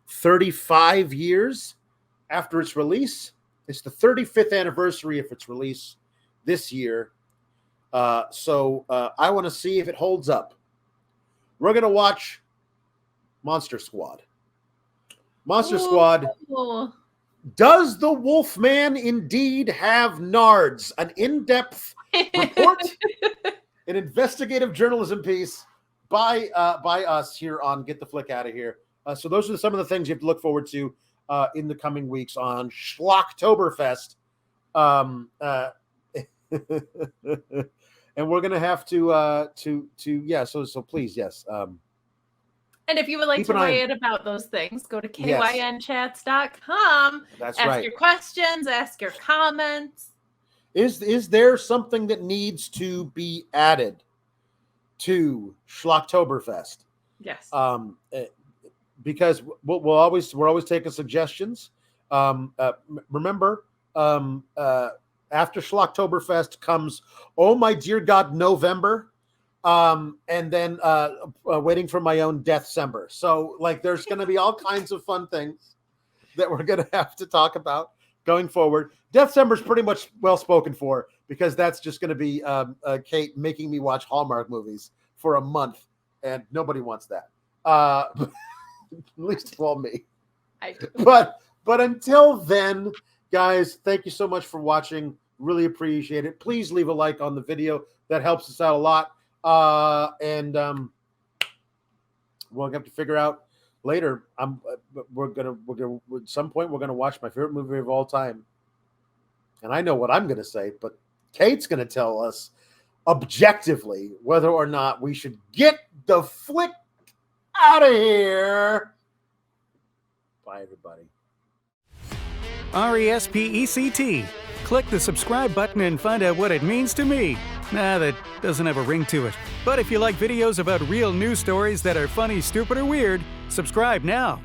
35 years after its release. It's the 35th anniversary of its release this year. So I want to see if it holds up. We're going to watch Monster Squad. Monster Squad. Does the Wolfman indeed have nards? An in-depth report, an investigative journalism piece by us here on Get the Flick Out of Here. So those are some of the things you have to look forward to in the coming weeks on Schlocktoberfest. And we're gonna have to So please, yes. And if you would like to weigh in about those things, go to kynchats.com. That's ask right. your questions, ask your comments. Is there something that needs to be added to Schlocktoberfest? Yes. Because we're always taking suggestions. Remember, after Schlocktoberfest comes, oh my dear God, November, and then waiting for my own Deathcember. So like, there's going to be all kinds of fun things that we're going to have to talk about going forward. Deathcember is pretty much well spoken for because that's just going to be Kate making me watch Hallmark movies for a month, and nobody wants that. At least well me. I do. But until then, guys, thank you so much for watching. Really appreciate it. Please leave a like on the video. That helps us out a lot. And we'll have to figure out later. We're gonna at some point we're gonna watch my favorite movie of all time. And I know what I'm gonna say, but Kate's gonna tell us objectively whether or not we should get the flick out of here. Bye, everybody. RESPECT. Click the subscribe button and find out what it means to me. Nah, that doesn't have a ring to it. But if you like videos about real news stories that are funny, stupid, or weird, subscribe now.